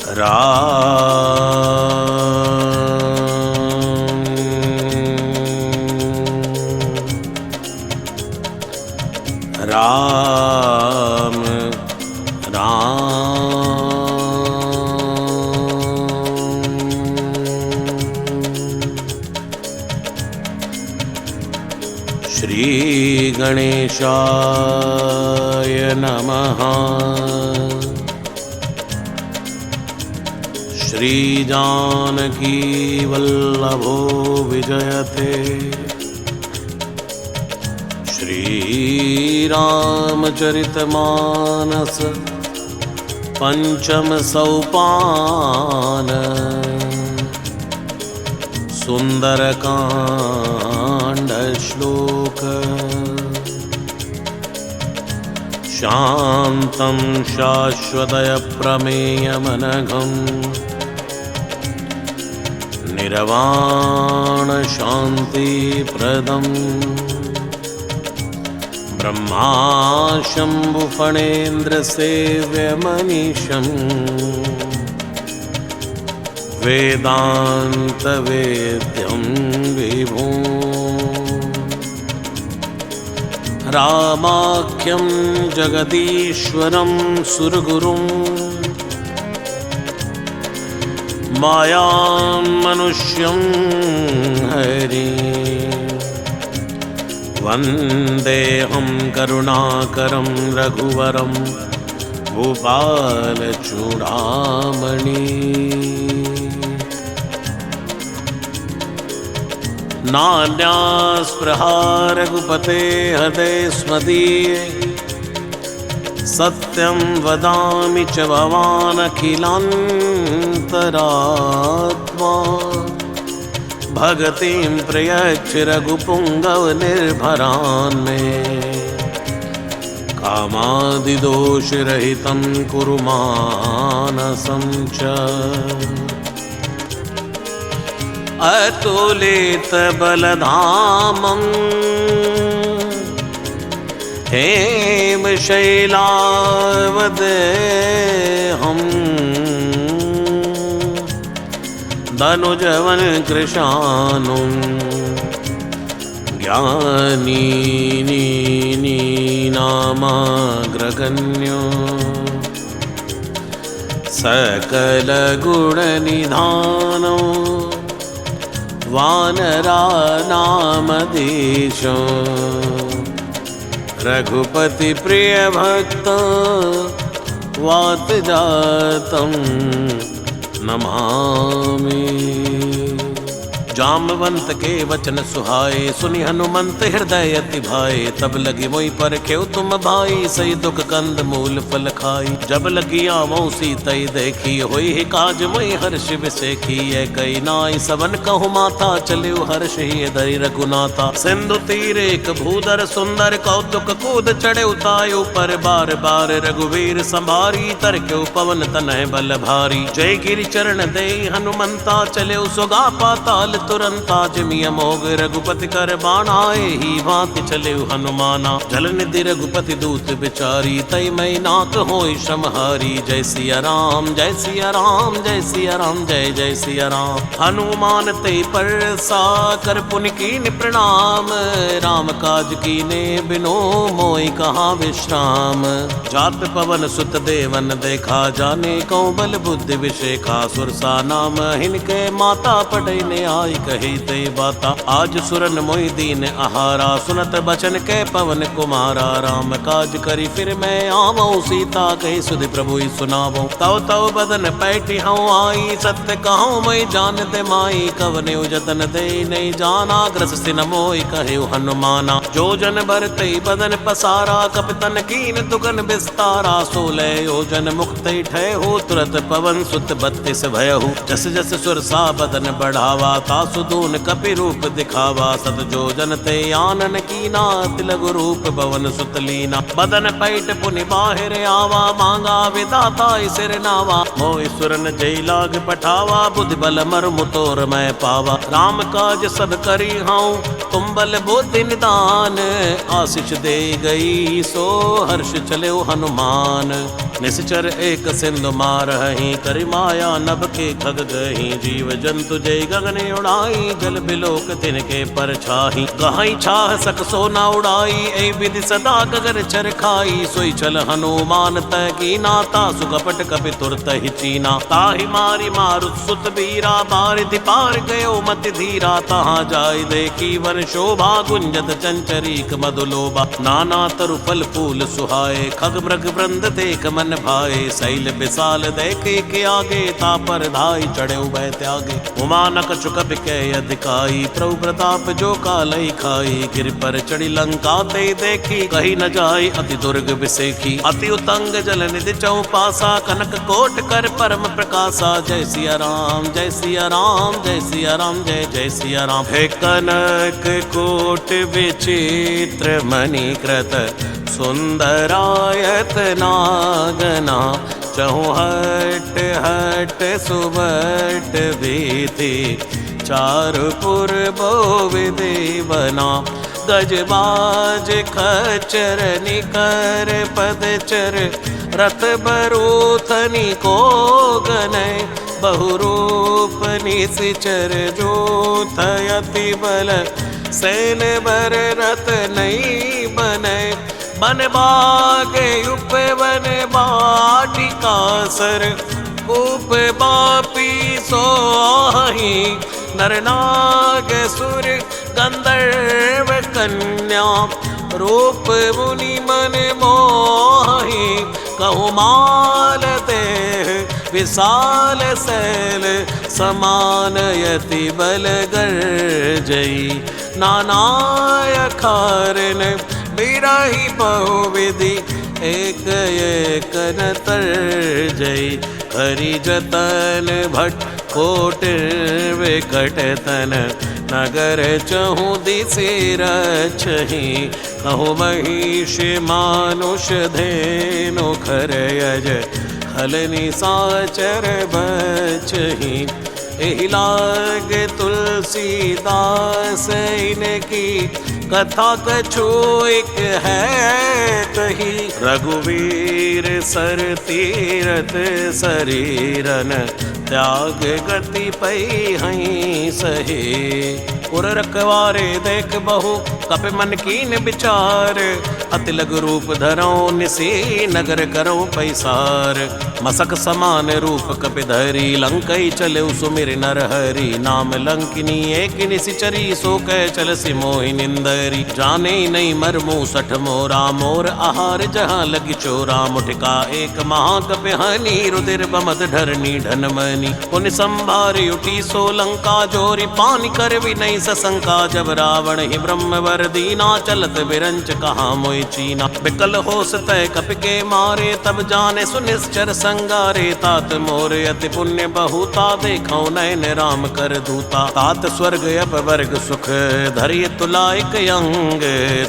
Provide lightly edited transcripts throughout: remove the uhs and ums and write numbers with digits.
राम राम श्री गणेशाय नमः। श्री जानकी वल्लभो विजयते। श्री रामचरितमानस पंचम सोपान। सुंदरकांड श्लोक। शांतं शाश्वतय प्रमेयमनघं निर्वाण शांति प्रदं ब्रह्मा शंभु फणेन्द्र सेव्यमनीशं वेदांत वेद्यं विभुं रामाख्यं जगदीश्वरं सुरगुरुं मायां मनुष्यं हरिं वन्देऽहं करुणाकरं रघुवरं भूपालचूडामणि। नान्यास्पृहा रघुपते हृदये स्मदीये। सत्यं वदामि च भवान् अखिलान्तरात्मा। भगतिं प्रयच्छ रघुपुङ्गव निर्भरान् मे। कामादिदोषरहितं कुरु मानसं च। अतुलित बलधामं हेमशैलावदेहं धनुजवन कृशानुं ज्ञानीनामाग्रगण्यो सकलगुणनिधानो वानरानामधीशो रघुपति प्रिय भक्त वातजातं नमामि। जामवंत के वचन सुहाए सुनि हनुमंत हृदय अति भाए। तब लगी मोहि परखेउ तुम भाई सही दुख कंद मूल फल खाई। जब लगी आवो सीतई देखी होई ही काज मोहि हर्ष विसेखी। कई नाई सबन कहु माता चलिउ हर्ष ही धरि रघुनाथा। सिंधु तीर एक भूधर सुंदर कौतुक कूद चढ़े उतायु पर बार बार रघुवीर संभारी। तरक्यु पवन तनय बल भारी। जय गिरि चरण दे हनुमंता चलिउ सुगा पाताल तुरंता। जिमिय मोग रघुपति कर बाणाए ही भांति चले हनुमाना। जल निधि रघुपति दूत बिचारी तई मई नाथ होई श्रमहारी। जय सिया राम जय सिया राम जय सिया राम जय जय सिया राम। हनुमान ते परसा कर पुनि कीन प्रणाम। राम काज कीने बिनो मोहि कहाँ विश्राम। जात पवन सुत देवन देखा जाने कौ बल बुद्धि विशेखा। सुरसा नाम हिनके माता पढ़ई ने आई कही ते बाता। आज सुरन मोहि दीन आहारा सुनत बचन के पवन कुमारा। राम काज करी फिर मैं आवऊं सीता कही सुधि प्रभु सुनावो। तव तव बदन पैठी हूँ आई सत्य कहूँ मैं जान दे माई। कवने जतन दे नहीं जाना ग्रस सिन मोहि कहे हनुमाना। जो जन भरते बदन पसारा कपितन कीन दुगन विस्तारा। 16 योजन मुक्त ठहु तुरत पवन सुत 32 भयहु। जस जस सुरसा बदन बढ़ावा तासु दून कपि रूप दिखावा। सत जो जन ते आनन कीना तिलगु रूप पवन सुत लीना। बदन पैठ पुनि बाहिर आवा मांगा विदाता सिर नावा। मोहि सुरन जय लाग पठावा बुद्धि बल मर्म तोर मैं पावा। राम काज सब करी हूँ तुम बल बुद्धि निदान। आशीष दे गई सो हर्ष चले हनुमान। निश्चर एक सिंधु मारही करि माया नभ के खग गही। जीव जंतु जय गगने उड़ाई जल बिलोक तिनके पर छाही। गहाई छाह सक सोना उड़ाई ऐ विधि सदा गगर चर खाई। सोई चल हनुमान तय की नाता सुकपट कपि तुरत ही चीना। ताहि मारी मारुत सुत बीरा बारिधि पार गयो मति धीरा। तहाँ जाय देखी वन शोभा गुंजत चंचरीक मधुलोभा। नाना तरु फल फूल सुहाए खग मृग वृंद देख मन भाए। शैल विशाल देखे के आगे तापर धाई चढ़े उभय त्यागे। उमानक चुकब के अधिकाई प्रभु प्रताप जो कालई खाई। गिर पर चढ़ी लंका ते देखी कही न जाय अति दुर्ग विसेखी। अति उतंग जल निधि चौपासा कनक कोट कर परम प्रकाशा। जय सिया राम जय सिया राम जय सिया राम जय जय सिया राम। हे कनक कोट विचित्र मणिकृत सुंदरायत नागना। चहुहट हट सुबट भीति चारुपुर बोविदे बना। गजबाज खचर निकर पदचर रथ बरूथनी को गनय। बहुरूप निशिचर जो थयति बल सैन बर रथ नहीं बनय। बन बागे उपवन बाटिका सर उप बापी सोही। नरनाग सुर गंधर्व कन्या रूप मुनि मन मोही। कहुमाल देह विशाल शैल समान यति बल गर्जई। नानाय खारन बिराही बहुविधि एक एक न तर्जई। हरि जतन भट कोट विकट तन नगर चहु दिशि रचहि। कहु महिष मानुष धेनु खर यज हल निशाचर बचहि। एहि लाग तुलसीदास इनकी कथा कछु एक है कही। रघुवीर सर तीरथ शरीरन त्याग गति पई हई सहे। उर रखवारे देख बहु कप मन कीन विचार। अति लघु रूप धरो निसी नगर करो पैसार। मसक समान रूप कपि धरी लंकई चले सुमिर नर हरि। नाम लंकिनी एक निशिचरी सो कह चल सी मोहि निंदरी। जाने नहीं मरमु सठ मोरा मोर आहार जहाँ लगी चोरा। मुठिका एक महाकपि हनी रुधिर बमद ढरनी ढनमनी। पुन संभारी उठी सो लंका जोरी पानी कर भी नहीं सशंका। जब रावण ही ब्रह्म वर दीना चलत बिरंच कहाँ मोहि चीना। बिकल होस तय कपि के मारे तब जाने सुनिश्चर संगारे। तात मोर अति पुण्य बहुता देखौ नयन राम कर दूता। तात स्वर्ग अब वर्ग सुख धरिय तुलाइक अंग।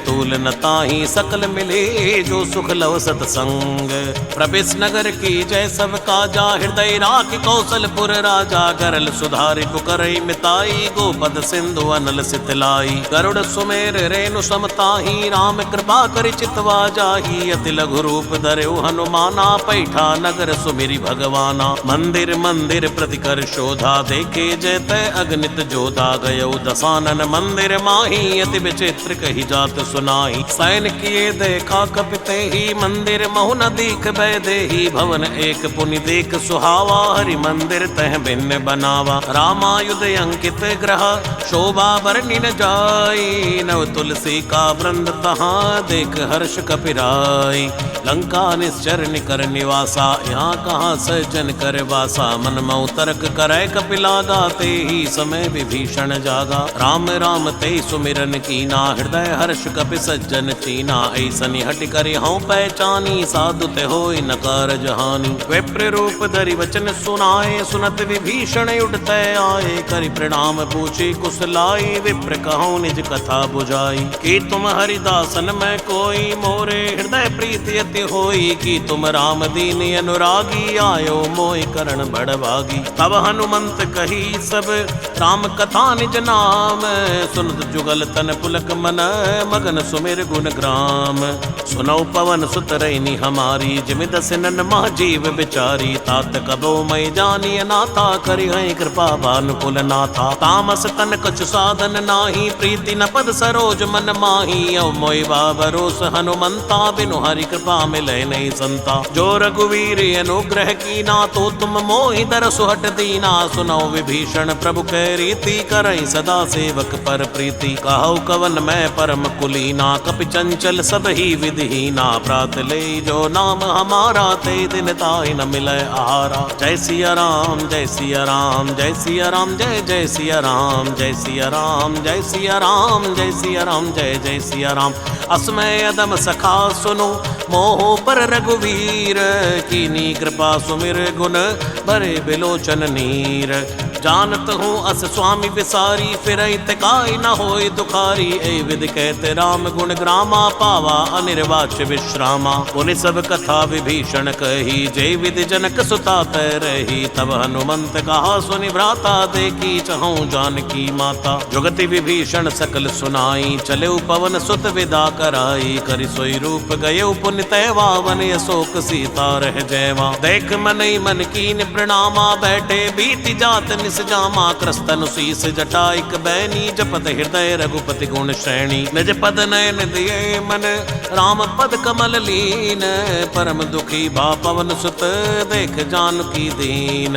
तूल न ताहि सकल मिले जो सुख लव सतसंग। प्रवेश नगर की जय सब काजा हृदय राख कौशलपुर राजा। गरल सुधारि पुकरई मिताई गोपद सिंधु अनल सितलाई। गरुड़ सुमेर रेणु समताही राम कृपा करि चितवा जाही। अति लघु रूप धर्यो हनुमाना पैठा नगर सुमिरि भगवाना। मंदिर मंदिर प्रतिकर शोधा देखे जयते अगणित जोधा। गयो दसानन मंदिर माही अति विचित्र कही जात सुनाई। सैन किए देखा कपिते ही मंदिर महु न दीख भय देही। भवन एक पुनि देख सुहावा हरि मंदिर तह भिन्न बनावा। रामायुध अंकित ग्रह शोभा वर्णि न जाई। नव तुलसी का वृंद तहाँ देख हर्ष कपिराई। लंका निश्चर निकर निवासा यहाँ कहाँ सज्जन कर वासा। मन मऊ तर्क करे कपिलागा ते ही समय विभीषण जागा। राम राम ते सुमिरन कीना हृदय हर्ष कपि सज्जन चीना। ऐसनि हटि करि हूँ पहचानी साधु ते होय न कारज हानि। विप्र रूप धरि वचन सुनाए सुनत विभीषण उठते आए। करि प्रणाम पूछी कुशला बुलाई, विप्र कहूँ निज कथा बुझाई। कि तुम हरिदासन में कोई, मोरे हृदय प्रीति अति होई। कि तुम राम दीन अनुरागी, आयो मोहि करण बड़भागी। तब हनुमंत कही सब राम कथा निज नाम, सुनत जुगल तन पुलक मन, मगन सुमिर गुण ग्राम। सुनौ पवन सुत रैनी हमारी, जिमि दस नन मह जीव बिचारी। तात कबो मैं जानिय नाथा, करि हैं कृपा भानुकुल नाथा। तामस तन कछु साधन नाही, प्रीति न पद सरोज मन माही। अव मोहि भरोस हनुमंता, बिनु हरि कृपा मिलै नहीं संता। जो रघुवीर अनुग्रह कीना, तो तुम मोहि दर सुहट दीना। सुनौ विभीषण प्रभु कै रीति, करई सदा सेवक पर प्रीति। कहौ कवन मैं परम कुलीना, कपि चंचल सब ही विधिहीना। प्रात ले जो नाम हमारा, ते दिन ताहि न मिलै आहारा। जय सिया राम जय सिया राम, जय सिया राम जय जय सिया राम। जय सिया राम जय सिया राम, जय सिया राम जय जय सिया राम। असमय अदम सखा सुनो, मोह पर रघुवीर। कीनी कृपा सुमिर गुण, भरे बिलोचन नीर। जानत हूँ अस स्वामी विसारी, फिरई तिकाई न होय दुखारी। ए विधि कहते राम गुण ग्रामा, पावा अनिर्वाच्य विश्रामा। पुनि सब कथा विभीषण कही, जय विधि जनक सुता तै रही। तब हनुमंत कहा सुनि भ्राता, देखी चहु जानकी माता। जुगति विभीषण सकल सुनाई, चले पवन सुत विदा कराई। करि सोई रूप गये पुनि तैवा, वन अशोक सीता रह जयवा। देख मनई मन कीन प्रणामा, बैठे बीति जात निस जामा। क्रस्तनु शीस जटाइक बैनी, जपत हृदय रघुपति गुण श्रेणी। निज पद नयन दिए मन, राम पद कमल लीन। परम दुखी भा पवन सुत, देख जानकी दीन।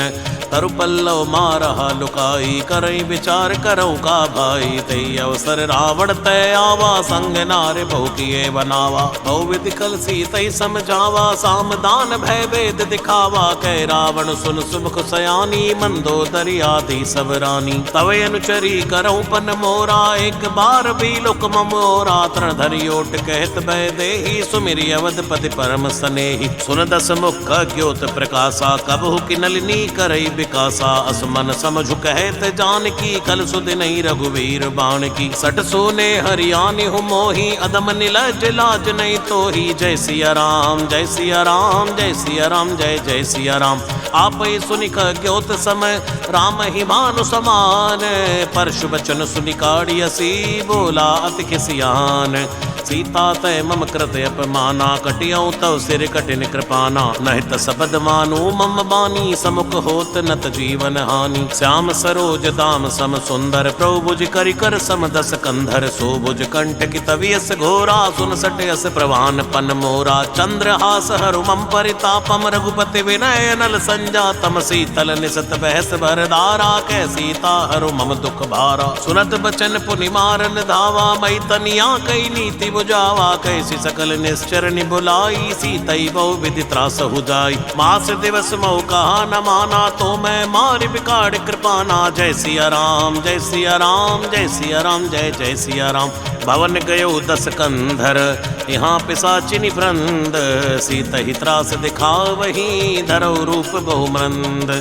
तरु पल्लव मारहा लुकाई, करई विचार करऊ का भाई। तई अवसर रावण तय आवा, संग नारे बहु किए बनावा। बहु विधि कल सीतई समझावा, सामदान भय वेद दिखावा। कह रावण सुन सुमुख सयानी, मंदोदरी आदि सब रानी। तव अनुचरी करऊ पन मोरा, एक बार भी लुक मोरा। तरण धरि ओट कहत भय देहि, सुमिरि अवधपति परम सनेहि। सुन दस मुख ज्योत प्रकाशा, कबहु की नलिनी करई विकासा। असमन समझु कहत जानकी, कल सुदिनहि रघुवीर बाण की। सट सोने हरियाणि हूँ मोहि, अदम निलज लाज नहीं तोहि। जय सिया राम जय सिया राम, जय सिया राम जय जय सिया राम। आपै सुनिक ज्योत समय, राम ही भानु समान। परशु बचन सुनि काढ़ियसी, बोला अति खिसियान। सीता तय मम कृत अपमाना, कटियऊ तव सिर कठिन कृपाना। नहित सबद मानु मम बानी, समुख होत नत जीवन हानि। श्याम सरोज दाम सम सुंदर, प्रभु भुज करि कर सम दस कंधर। सो भुज कंठ की तवियस घोरा, सुन सटयस प्रवान पन मोरा। चंद्रहास हरु मम परितापम, रघुपति विनय नल संजातम। शीतल निसत बहस भरदारा, कै सीता हरु मम दुख भारा। सुनत बचन पुनि मारन धावा, मई तनिया कई नीति बुझावा। कैसी सकल निश्चर बुलाई, सीतई बहु विधि त्रास हो जाई। मास दिवस मऊ कहा न माना, तो मैं मारि बिकाड़ कृपाना। जय सिया राम जय सिया राम, जय सिया राम जय जय सिया राम। भवन गयो दस कंधर, यहाँ पिशाचिनि वृंद। सीतहि त्रास दिखावही, धरौ रूप बहुमंद।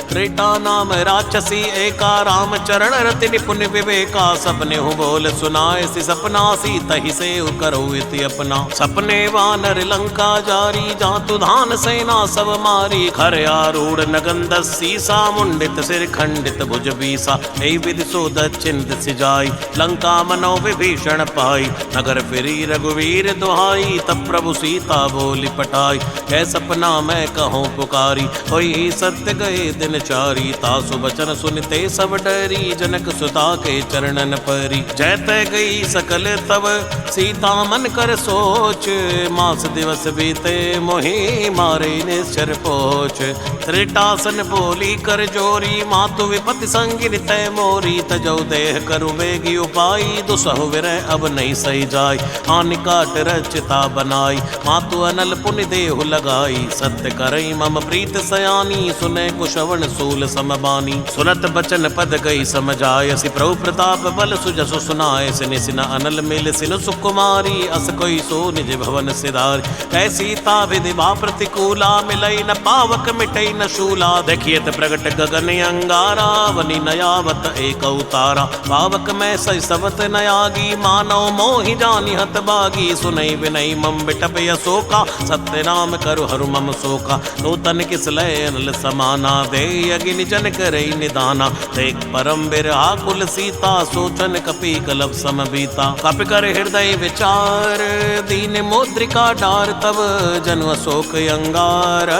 त्रेता नाम राक्षसी एका, राम चरण रति निपुण विवेका। सपने हूँ बोल सुनाए सि सपना, सीतहि से करो इति अपना। सपने वानर लंका जारी, जातु धान सेना सब मारी। खर आरूढ़ नगन दस सीसा, मुंडित सिर खंडित भुज बीसा। एहि विधि सो दक्षिण दिशि जाई, लंका मनो विभीषण पाई। नगर फिरी रघुवीर दुहाई, तब प्रभु सीता बोली पटाई। कै सपना मैं कहूँ पुकारी, होई सत्य गए दिन चारी। तासु बचन सुनते सब डरी, जनक सुता के चरणन परी। जयते गई सकल तब सीता मन कर सोच, मास दिवस बीते मोहि मारे निश्चर पोच। त्रिटासन बोली कर जोरी, मातु विपति संगिन तय मोरी। तजौ देह करु बेगी उपाई, दुसहु विरह अब नहीं सही जाय। हानि काट रचिता बनाई, मातु अनल पुनि देहु लगाई। सत्य करई मम प्रीत सयानी, सुने कुशवन सूल समबानी। सुनत बचन पद गई समझाय, सि प्रभु प्रताप बल सुजसु सुनाय। सिन सिन अनल मिल सिन सुकुमारी, अस कोई सो निज भवन सिधार। कैसी ता विधि बा प्रतिकूला, मिलई न पावक मिटई न शूला। देखिए त प्रगट गगन अंगारा, वनी नयावत एक उतारा। पावक में सई सबत नयागी, मानव मोहि जानि हत बागी। सुनई विनई मम बिटप यशोका, सत्य नाम करु हरु मम शोका। नूतन किस लय अनल समाना, दे अगिन जन करई निदाना। देख परम बिरहा कुल सीता, सोचन कपि कलप सम बीता। कपि कर हृदय विचार, दीन मुद्रिका डार। तब जनु अशोक अंगार,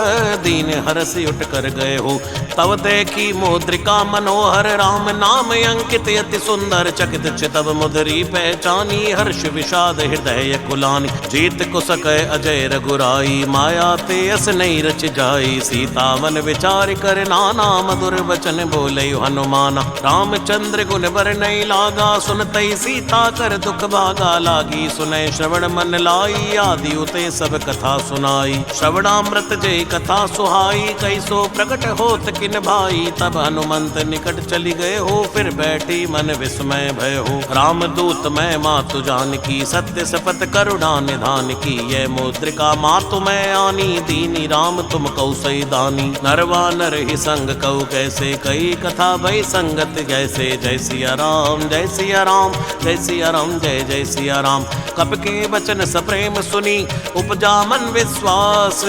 दीन हरस उठ कर गए हो। तब देखी मुद्रिका मनोहर, राम नाम अंकित अति सुंदर। चकित चितव मुद्री पहचानी, हर्ष विषाद हृदय कुलानी। जीत को सकै अजय रघुराई, माया ते अस नहीं रच जाई। सीता मन विचार कर नाना, मधुर वचन बोले हनुमाना। रामचंद्र गुण बर नहीं लागा, सुनतई सीता कर दुख भागा। लागी सुनय श्रवण मन लाई, आदि उते सब कथा सुनाई। श्रवणामृत जय कथा सुहाई, कैसो प्रकट होत किन भाई। तब हनुमंत निकट चली गए हो, फिर बैठी मन विस्मय भय हो। राम दूत मैं मातु जानकी, सत्य सपत करुणा निधान की। यह मुद्रिका मातु मैं आनी, दीनी राम तुम कौ सही दानी। नरवा नर ही संग कऊ कैसे, कई कथा भई संगत जैसे। जय सिया राम जय सिया राम, जय सिया राम जय जय सिया राम। कप के वचन सप्रेम सुनी, उपजा मन विश्वास।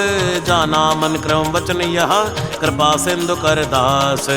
जाना मन क्रम वचन यह, कृपा सिंधु कर दास।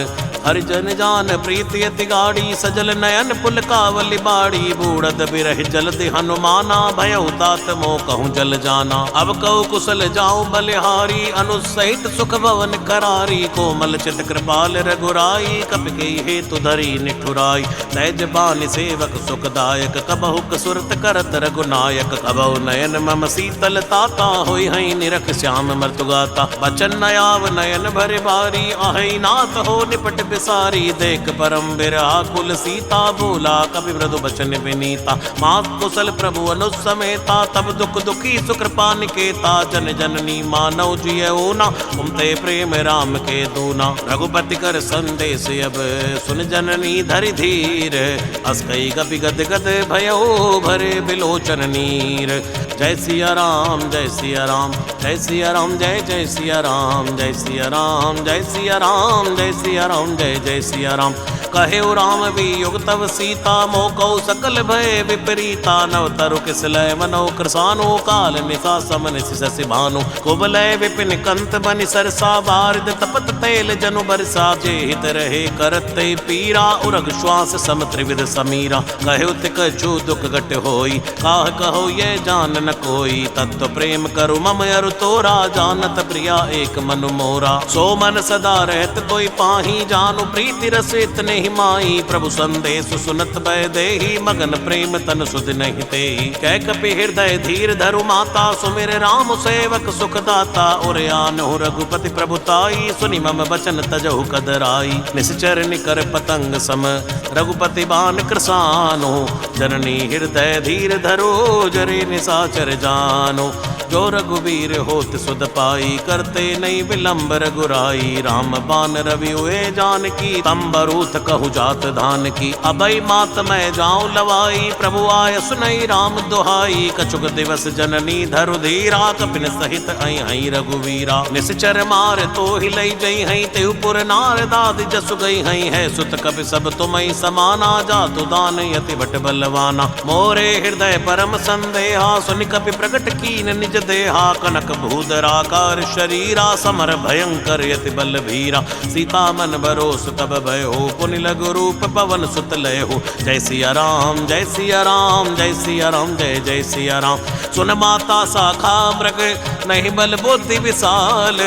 हरिजन जान प्रीति अति गाड़ी, सजल नयन पुलकावली बाड़ी। बूढ़द बिरह जलति हनुमाना, भयउ तात मोह कहूँ जल जाना। अब कहु कुशल जाऊं बलिहारी, अनुज सहित सुख भवन करारी। कोमल चित कृपाल रघुराई, कपि हेतु धरी निठुराई। तैज बानि सेवक सुखदायक, कबहुक सुरत करत रघुनायक। कबहु नयन मम शीतल ताता, होई हई निरख श्याम मृतुगाता। बचन नयाव नयन भरे बारी, आहई नाथ हो निपट बिसारी। देख परम बिरहा कुल सीता, बोला कपि मृदु बचन विनीता। मात कुशल प्रभु अनुज समेता, तब दुख दुखी सुकृपा निकेता। जन जननी मानव जिय ओना, उमते प्रेम राम के दूना। रघुपति कर संदेश अब, सुन जननी धरि धीर। अस कई कपि गद गद भयो, भरे बिलोचन नीर। जय सिया राम जय सिया राम, जय सिया राम जय जय सिया राम। जय सिया राम जय सिया राम, जय सिया राम जय जय सिया राम। कहे राम वियोग तव सीता, मोकौ सकल भय विपरीता। नव तरु किस लय मनो कृसानो, काल निशा समन शशि भानु। कुबलय विपिन कंत बनि सरसा, बारिद तपत तेल जनु बरसा। जे हित रहे करत ते पीरा, उरग श्वास सम त्रिविध समीरा। कहे तिक छू दुख घट होई, काह कहो ये जान न कोई। तत्व प्रेम करु मम अरु तोरा, जानत प्रिया एक मनु मोरा। सो मन सदा रहत कोई पाही, जानु प्रीति रस इतने ही माई। प्रभु संदेश सुनत भय देहि, मगन प्रेम तन सुध नहीं तेहि। कह कपि हृदय धीर धरु माता, सुमिर राम सेवक सुख दाता। उर आनहु रघुपति प्रभुताई, सुनि मम बचन तजहु कदराई। निश्चर निकर पतंग सम, रघुपति बान कृसानो। जननी हृदय धीर धरो, जरे निशाचर जानो। जो रघुवीर होत सुध पाई, करते नहीं विलंब रघुराई। राम बान रवि हुए जानकी, तंबरूथ कहु जात धान की। अबई मात मैं जाऊं लवाई, प्रभु आय सुनई राम दुहाई। कछुक दिवस जननी धरु धीरा, कपिन सहित आई हई रघुवीरा। निश्चर मार तो हिलई जई हई, तेहुपुर नार दाद जसु गई हई। है सुत कपि सब तुमई समाना, जातु दान यति भट बलवाना। मोरे हृदय परम संदेहा, सुनि कपि प्रगट कीन निज देहा। कनक भूधराकार शरीरा, समर भयंकर यति बल भीरा। सीता मन भरोस तब भय हो, पुनि लघु रूप पवन सुत लय हो। जय सिया राम जय सिया राम, जय सिया राम जय जय सिया राम। सुन माता शाखा मृग, नहीं बल बुद्धि विशाल।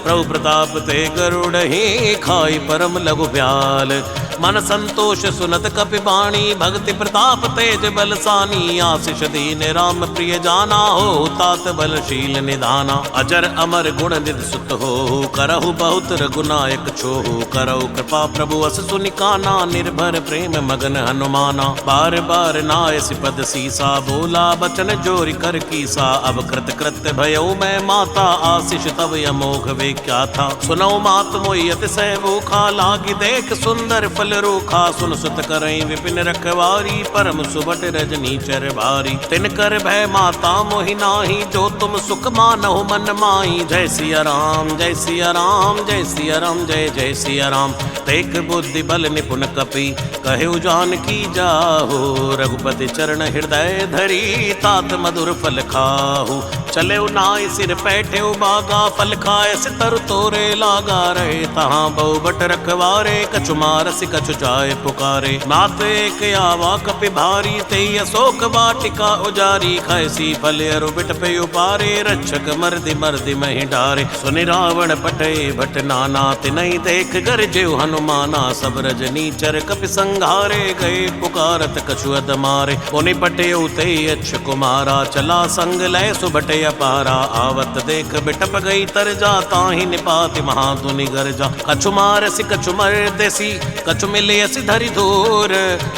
प्रभु प्रताप ते गरुड़ ही, खाई परम लघु ब्याल। मन संतोष सुनत कपि बाणी, भक्ति प्रताप तेज बलसानी। आशीष दीन राम प्रिय जाना, हो तात बलशील निधाना। अजर अमर गुण निधि सुत हो, करहु बहुत रघुनायक छोहु। करहु कृपा प्रभु अस सुनिकाना, निर्भर प्रेम मगन हनुमाना। बार बार नायसि पद सीसा, बोला बचन जोरि कर कीसा। अब कृत कृत्य भयो मैं माता, आशीष तब अमोघ वे क्या था। सुनौ मात मोहि अतिशय भूखा, लागी देख सुंदर फल रूखा। सुन सुत करई विपिन रखवारी, परम सुबट रजनी चर भारी। तिन कर भय माता मोहि नाही, जो तुम सुख मानहु मन माही। जय सिया राम जय सिया राम, जय सिया राम जय जय सिया राम। तेक बुद्धि बल निपुण कपि, कहु जानकी जाहु। रघुपति चरण हृदय धरी, तात मधुर फल खाहु। चले नाय सिर पैठे बागा, फल खाए सितर तोरे लागा। रहे तहाँ बहु बट रखवारे, कछु मारसि कछु जाय पुकारे। मात एक आवा कपि भारी, तेई अशोक वाटिका उजारी। खायसी फल अरु बिट पे उपारे, रक्षक मर्दि मर्दि महि डारे। सुनि रावण पटे भट नाना, तिनहि देख गरजेउ हनुमाना। सब रजनी चर कपि संघारे, गए पुकारत कछु अद मारे। पुनि पटेउ तेई अच्छ कुमारा, चला संग लय सुबटे अपारा। आवत देख बिटप गई तरजा, ताहि निपाति महाधुनि गरजा। कछु मारसि कछु मर्देसी, कछु मिलियसि धरि धूर।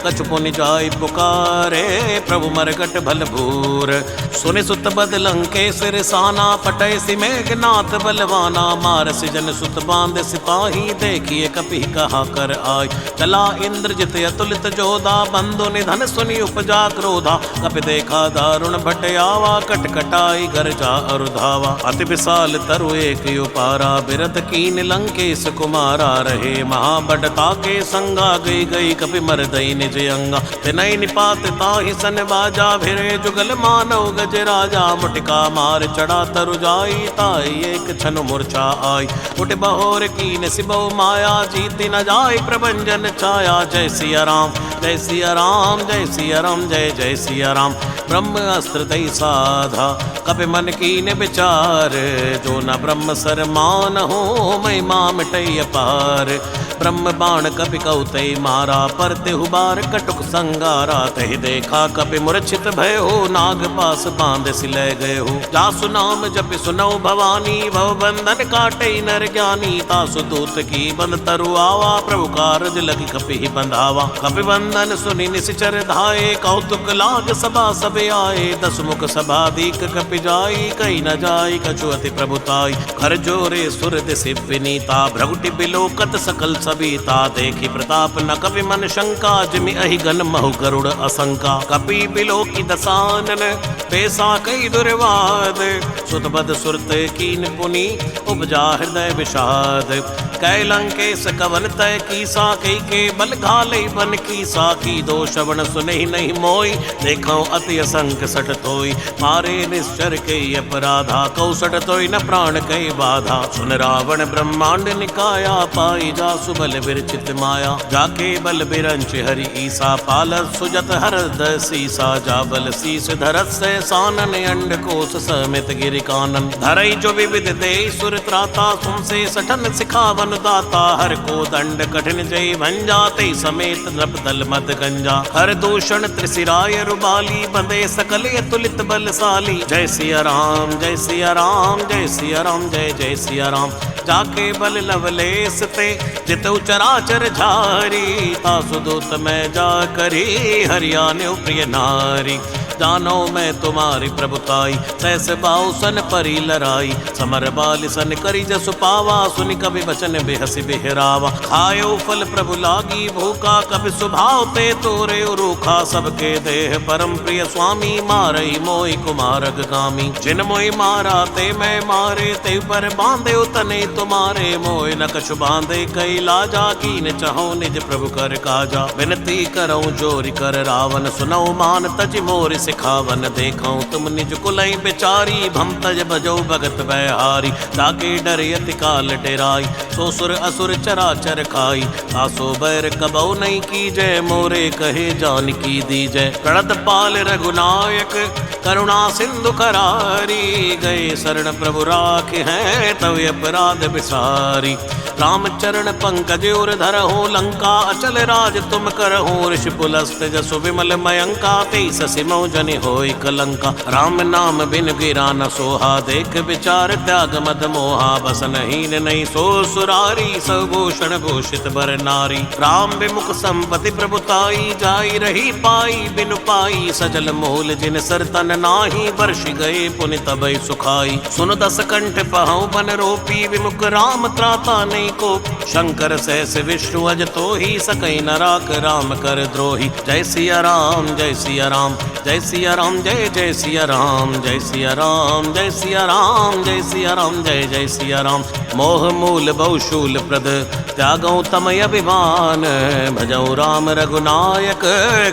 कछु पुनि जाय पुकारे, प्रभु मरगट भल भूर। सुनि सुत बद लंकेश रिसाना, पटयसि मेघनाथ बलवाना। मारसि जन सुत बांध सिपाही, देखिए कपि कहा कर आय। चला इंद्रजित अतुलित जोधा, बंधु निधन सुनि उपजा क्रोधा। कपि देखा दारुण भट आवा, कटकटाई गरजा अरुधावा। अति विशाल तरु एक उपारा, बिरद कीन लंकेश कुमारा। रहे महाबडता के संगा, गई गई कपि मरदई निज अंगा। तिनहि निपात ताहि सन बाजा, भिरे जुगल मानव गज राजा। मुटिका मार चढ़ा तरु जाई, ताई एक छन मूर्छा आई। उठ बहोर कीन सिबौ माया, जीति न जाय प्रभंजन छाया। जय सिया राम जय सिया राम, जय सिया राम जय जय सिया राम। ब्रह्म अस्त्र दई साधा, कपि मन कीन विचार। जो न ब्रह्म सर मान हो, महिमा मिटई अपार। ब्रह्म बाण कपि कौतई मारा, पर तेहु बार कटुक संगारा। तहि देखा कपि मूर्छित भय हो, नाग पास बांध सिलय गए हो। जासु नाम जपि सुनौ भवानी, भव बंधन काटई नर ज्ञानी। तासु दूत की बंध तरु आवा, प्रभु कारज लगी कपि बंधावा। कपि बंधन सुनि निशिचर धाये, कौतुक लाग सभा सब आए। दस मुख सभा दीक कपि जाई, कही न जाई कछु अति प्रभुताई। कर जोरे सुर दिसि विनीता, भ्रगुटि बिलोकत सकल सबीता। देखी प्रताप न कपि मन शंका, जिमि अहि गन महु गरुड़ असंका। कपि बिलोकी दसानन, पेसा कई दुर्वाद। सुत बद सुरत कीन पुनि, उपजा हृदय विषाद। कै लंकेश कवन तय कीसा, कई के बल घाले बन कीसा। की दो श्रवण सुनहि नहीं मोई, देखौ अति असंक सट थोई। मारे निश्चर के अपराधा, कौसट तोई न प्राण कई बाधा। सुन रावण ब्रह्मांड निकाया, पाई जासु बल विरचित माया। जाके बल बिरंच हरि ईसा, पालस सुजत हरद सीसा। जा बल शीस धरत से सानन, अंड कोश समित गिरि कानन। धरई जो विविध दे सुर त्राता, सुन से सठन सिखावन दाता। हर को दंड कठिन जय भंजा, ते समेत नृप दल मद गंजा। हर दूषण त्रिशिराय रुबाली, बंदे सकल अतुलित बलशाली। जय सिया राम जय सिया राम, जय सिया राम जय जय सिया राम। जाके बल लवलेस ते, जितु चराचर झारी। तासु दूत मैं जा करी, हरियाण्यु प्रिय नारी। जानो मैं तुम्हारी प्रभुताई, सहस बाहु सन परी लराई। समर बाल सन करी जसु पावा, सुनि कवि बचन बेहसी बेहरावा। खायो फल प्रभु लागी भूखा, कवि स्वभाव ते तोरे रूखा। सबके देह परम प्रिय स्वामी, मारई मोहि कुमारग गामी। जिन मोहि मारा ते मैं मारे, ते पर बांधे तने तुम्हारे। मोहि न कछु बांधे कई लाजा, कीन चाहो निज प्रभु कर काजा। विनती करऊं जोरि कर रावण, सुनौ मान तज मोर सिखावन। देखो तुम निज कुलई बिचारी, भम तज भजो भगत बैहारी। ताके डर यति काल डेराई, सो सुर असुर चराचर खाई। आसो बैर कबौ नहीं की जय, मोरे कहे जानकी दीजय। प्रणत पाल रघुनायक, करुणा सिंधु करारी। गए शरण प्रभु राखे हैं, तव अपराध बिसारी। राम चरण पंकज उर धरहु लंका अचल राज तुम करहु ऋषि पुलस्त जसु विमल मयंका तेईस सिमौ जनि होई कलंका राम नाम बिन गिरा न सोहा देख विचार त्याग मद मोहा बसन हीन नहीं सो सुरारी सभूषण भूषित बर नारी राम विमुख संपत्ति प्रभुताई जाई रही पाई बिनु पाई सजल मूल जिन सरतन नाही वर्ष गए पुनि तबै सुखाई सुन दस कंठ पहु बन रोपी विमुख राम त्राता नहीं को शंकर सहस विष्णु अज तो ही सकई न राख राम कर द्रोही जय सिया राम जय सिया राम जय सिया राम जय जय सिया राम जय सिया राम जय सिया राम जय सिया राम जय जय सिया राम मोह मूल बहुशूल प्रद त्यागौ तमय अभिमान भजौ राम रघुनायक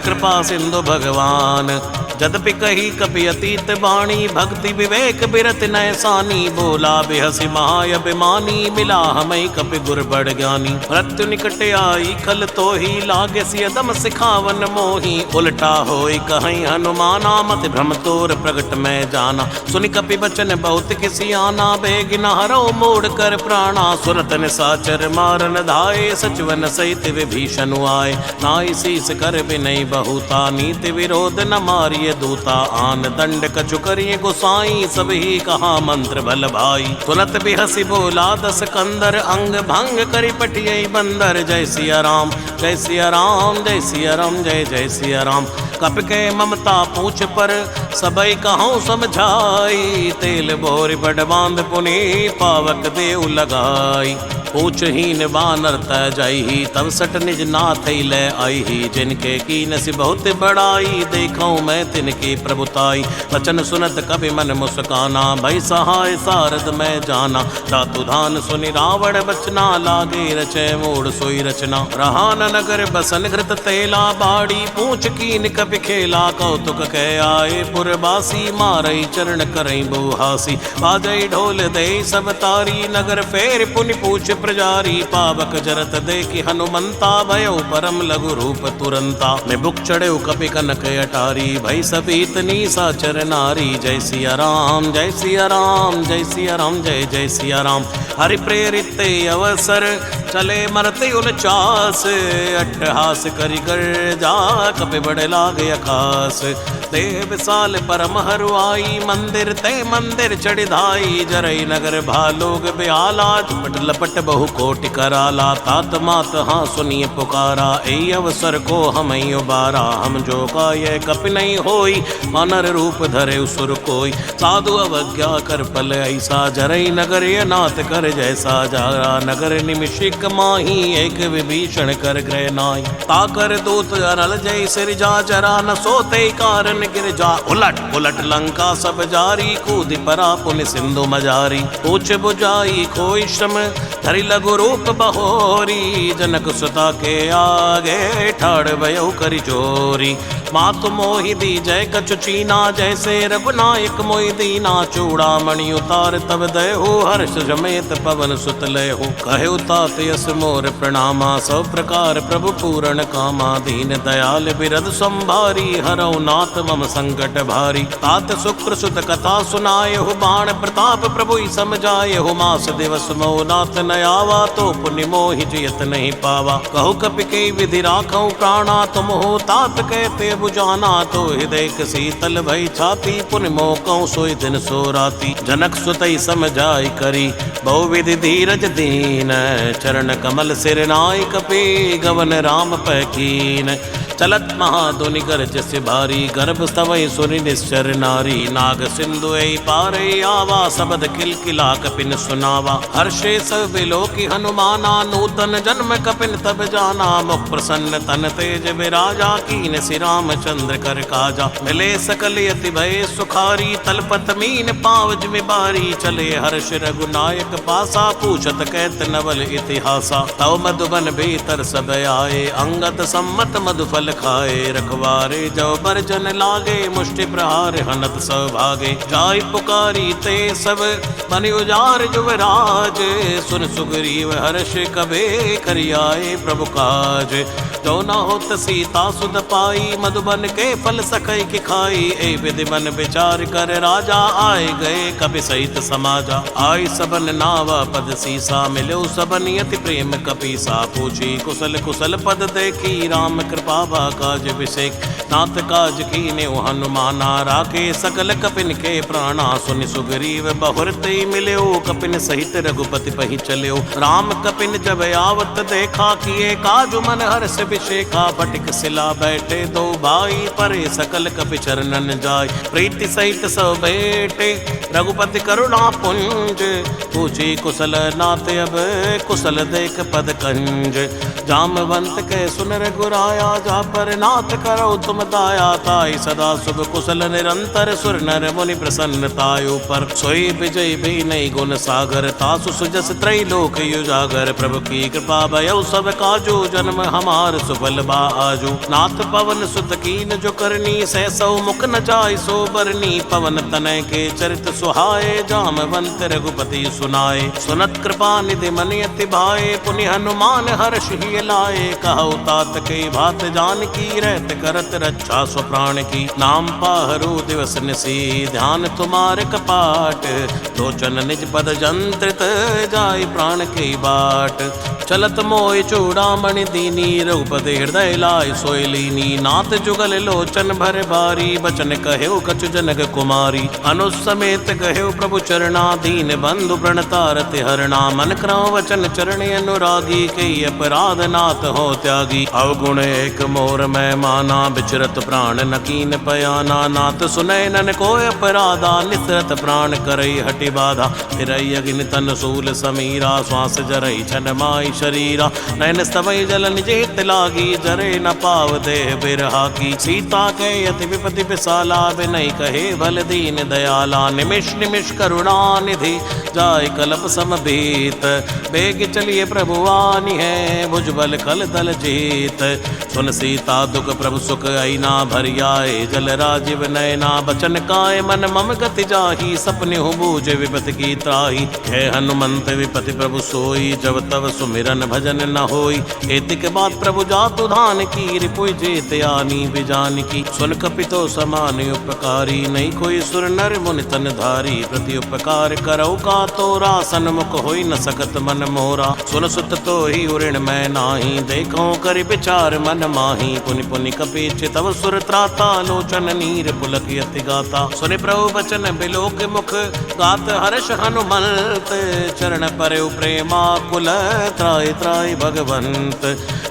कृपा सिंधु भगवान जदपि कही कपि अतीत बाणी भक्ति विवेक बिरत नैसानी बोला बेहसी महाअभिमानी मिला हमें कपि गुर बड़ ज्ञानी मृत्यु निकट आई खल तो ही लागे सियदम सिखावन मोही उल्टा होई कहीं हनुमाना मत भ्रम तोर प्रगट में जाना सुनि कपि बचन बहुत किसी आना बेग न हरो मोड़ कर प्राणा सुरत निसाचर मारन धाये सचिवन सहित विभीषण आए नाई शीस कर विनय बहुता नीति विरोध न मारिय दूता आन दंड कछु करिए गोसाई सब ही कहा मंत्र भल भाई तुरंत भी हसी बोला दस कंदर अंग भंग करी पटिये बंदर जय सिया राम जय सिया राम जय सिया राम जय जय सिया राम कप के ममता पूछ पर सबई कहूँ समझाई तेल बोर बड़ बांध पुनि पावक देव लगाई पूछ हीन वानर तय जाई तब सट निज नाथ ले आई जिनके कीन सी बहुत बड़ाई देखूं मैं तिनकी प्रभुताई वचन सुनत कभी मन मुस्काना भई सहाय सारद में जाना धातु धान सुनि रावण बचना लागे रचे मूड सोई रचना रहान नगर बसन घृत तेला बाड़ी पूछ कीन कपि खेला कौतुक कह आए पुरबासी मारई चरण करई बुहासी बाजई ढोल दे सब तारी नगर फेर पुनि पूछ प्रजारी पावक जरत देखि हनुमंता भयो परम लघु रूप तुरंता मैं बुक चढ़े कपि कनक अटारी भई सबीत नीसा चर नारी जय सिया राम जय सिया राम जय सिया राम जय जय सिया राम हरि प्रेरित अवसर चले मरते उनचास अट्ठहास करि कर जा कपि बड़े लागे अखास देह विशाल परम हरुआई मंदिर ते मंदिर चढ़िधाई जरई नगर भालोग ब्याला चुपट लपट बहु कोटि कराला तात मात हाँ सुनिए पुकारा ए अवसर को हम उबारा हम जो का ये कपि नहीं होई वानर रूप धरे सुर कोई साधु अवज्ञा कर पल ऐसा जरई नगर ये नाथ कर जैसा जारा नगर निमिषिक माही एक विभीषण कर ग्रह नाई ताकर दूत अरल जय सिर जा जरा न सोते कारण गिर जा उलट उलट लंका सब जारी कूद परा पुनि सिंधु मजारी पूछ बुझाई कोई श्रम धरि लघु रूप बहोरी जनक सुता के आगे ठाड़ भयो करि चोरी मातु मोहि दी जय कछु चीना जैसे रघुनायक मोहि दीना चूड़ामणि उतार तब दयहु हर्ष जमेत पवन सुत लयहु कहे तात यस मोर प्रणामा सब प्रकार प्रभु पूरण कामा दीन दयाल बिरद संभारी हरौ नाथ मम संकट भारी तात शुक्र सुत कथा सुनायहु बाण प्रताप प्रभु समझायहु मास दिवस मो नाथ न आवा तो पुण्य मोहि जियत नहीं पावा कहु कपि के विधि राखौ प्राणा तुम हो तात कहते बुझाना तो हृदय शीतल भई छाती पुण्य मोकौ सोई दिन सो राती जनक सुतई समझाई करी बहुविधि धीरज दीन चरण कमल सिर नाय कपि गवन राम पैकीन चलत महाधुनि गर्ज से भारी गर्भ स्तवई सुनि निश्चर नारी नाग सिंधु पारे आवा शबद किलकिला कपिन सुनावा हर्षे सब विलोकी हनुमाना नूतन जन्म कपिन तब जाना मुख प्रसन्न तन तेज विराजा कीन श्री रामचंद्र कर काजा मिले सकल यति भय सुखारी तलपत मीन पावज में बारी चले हर्ष रघुनायक पासा पूछत कहत नवल इतिहासा तव मधुबन भीतर सब आए अंगत सम्मत मधुफल फल खाए। रखवारे जो बरजन लागे, मुष्टि प्रहार हनत सौभागे। जाय पुकारी ते सब बन उजार युवराज, सुन सुग्रीव हर्ष कबे करियाए प्रभु काज। जो न होत सीता सुध पाई, मधुबन के फल सकै की खाई। ए विधि मन विचार कर, राजा आए गए कपि सहित समाजा। आई सबन नावा पद सीसा, मिलो सबन यति प्रेम कपीसा। पूछी कुशल कुशल पद देखी, राम कृपा बा काज विषेक। नाथ काज कीन्यो हनुमाना, राखे सकल कपिन के प्राणा। सुनि सुग्रीव बहुरते मिल्यो, कपिन सहित रघुपति पहि चल्यो। राम कपिन जब आवत देखा, किए काजु मन हर्ष विषेका। फटिक सिला बैठे दो भाई, परे सकल कपि चरणन जाय। प्रीति सहित सब बैठे, रघुपति करुणा पुंज। पूछी कुशल नाथ अब, कुशल देख पद कंज। जामवंत के सुन रघुराया, जा पर नाथ करो तुम दाया। ताई सदा शुभ कुशल निरंतर, सुर नर मुनि प्रसन्नतायु पर। सोई विजय भी नहीं गुण सागर, तासु सुजस त्रैलोक युजागर। प्रभु की कृपा भयउ सब काजू, जन्म हमार सुफल बाजू। नाथ पवन सुत कीन जो करनी, सहसौ मुख न जाय सो बरनी। पवन तनय के चरित सुहाए, जामवंत रघुपति सुनाए। सुनत कृपा निधि मन अति भाए, पुनि हनुमान हर्ष ही लाए। कहु तात के भात जानकी, रहत करत रक्षा स्वप्राण की। नाम पाहरु दिवस निसी, ध्यान तुम्हारे कपाट। लोचन निज पद जंत्रित, जाय प्राण के बाट। चलत मोय चूड़ामणि दीनी, रघुपति हृदय लाय सोय लीनी। नाथ जुगल लोचन भर बारी, बचन कहेउ कछु जनक कुमारी। अनुसमेत कहेउ प्रभु चरणा, दीन बंधु प्रणतारति हरणा। मन क्रम वचन चरण अनुरागी, कई अपराध नाथ हो त्यागी। अवगुण एक मोर मैं माना, बिचरत प्राण न कीन पयाना। नाथ सुनय नन को अपराधा, निसरत प्राण करई हटि बाधा। फिरई अग्नि तन सूल समीरा, श्वास जरई छन माई शरीरा। नैन स्तवई जल निजेत लागी, जरे न पाव देह बिरहा की। सीता के यति विपति विशाला, बिनय कहे भल दीन दयाला। निमिष निमिष करुणा निधि, जाय कलप समभीत। बेग चलिए प्रभु आनी है, भुजबल कल दल जीत। सुन सीता दुख प्रभु सुख आईना, भरियाए जल राजीव नयना। बचन काय मन मम गति जाही, सपने हो बूझ विपति की त्राही। है हनुमंत विपति प्रभु सोई, जब तब सुमिरन भजन न होई। एतिक बात प्रभु जातु धान की, रिपुय जेत आनी बिजान की। सुन कपितो समान उपकारी, नहीं कोई सुर नर मुनि तन धारी। प्रति उपकार करौ का तोरा, सन्मुख होई न सकत मन मोरा। सुन सुत तो ही उऋण मैं नाही, देखो कर विचार मन माही। पुनि पुनि कपि चितव सुर त्राता, लोचन नीर पुलक यति गाता। सुनि प्रभु बचन बिलोक मुख, गात हर्ष हनुमंत। चरण परउ प्रेमा कुल, त्राय त्राय भगवंत।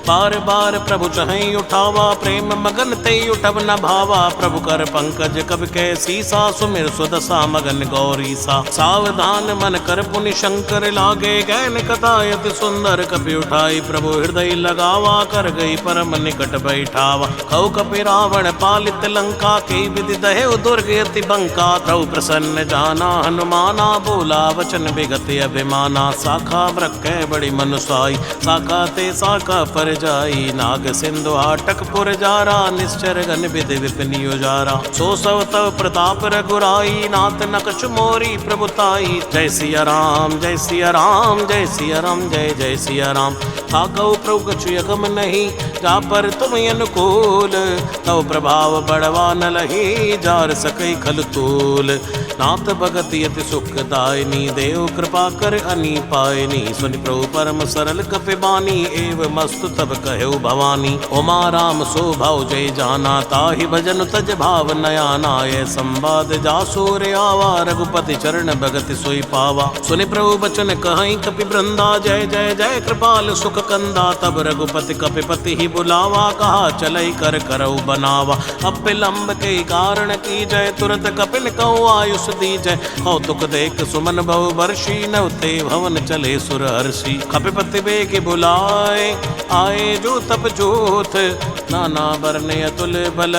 बार बार प्रभु चहई उठावा, प्रेम मगन ते उठब न भावा। प्रभु कर पंकज कब के सीसा, सुमिर सुदशा मगन गौरीसा। सावधान मन कर पुनि शंकर लागे, गैन कथा यति सुंदर कपि उठाई। प्रभु हृदय लगावा, कर गई परम निकट बैठावा। कौ कपि रावण पालित लंका, के विधि दहेउ दुर्ग यति बंका। प्रभु प्रसन्न जाना हनुमाना, बोला वचन विगत अभिमाना। साखा ब्रख बड़ी मनुसाई, साखा ते साखा पर जाई। नाग सिंधु हाटक पुर जारा, निश्चर गन विधि विपिन उजारा। सो सव तव प्रताप रघुराई, नाथ न कछु मोरी प्रभुताई। जय सिया राम जय सिया राम, जय सिया राम जय जय सिया राम। ताकौ प्रभु कछु यगम नहीं, जा पर तुम अनुकूल। तव प्रभाव बड़वा न लही, जार सकई खल तूल। नाथ भगत यति सुखदायनी, देव कृपा कर अनी पायनी। सुनि प्रभु परम सरल कपि बानी, एव मस्तु तब कहु भवानी। उमा राम सो भाव जय जाना, ताहि भजन तज भाव नयाना। ये संवाद जासूर आवा, रघुपति चरण भगति सोई पावा। सुनि प्रभु बचन कहई कपि वृंदा, जय जय जय कृपाल सुख कंदा। तब रघुपति कपिपति ही बुलावा, कहा चलई कर करऊ बनावा। अब विलंब के कारण की जय, तुरत कपिन कहूँ आयु औष दीजै। कौतुक देख सुमन बहु वर्षी, नवते भवन चले सुर हर्षि। कपिपति बेग बुलाए आए जो तप जोत, नाना बरने अतुल बल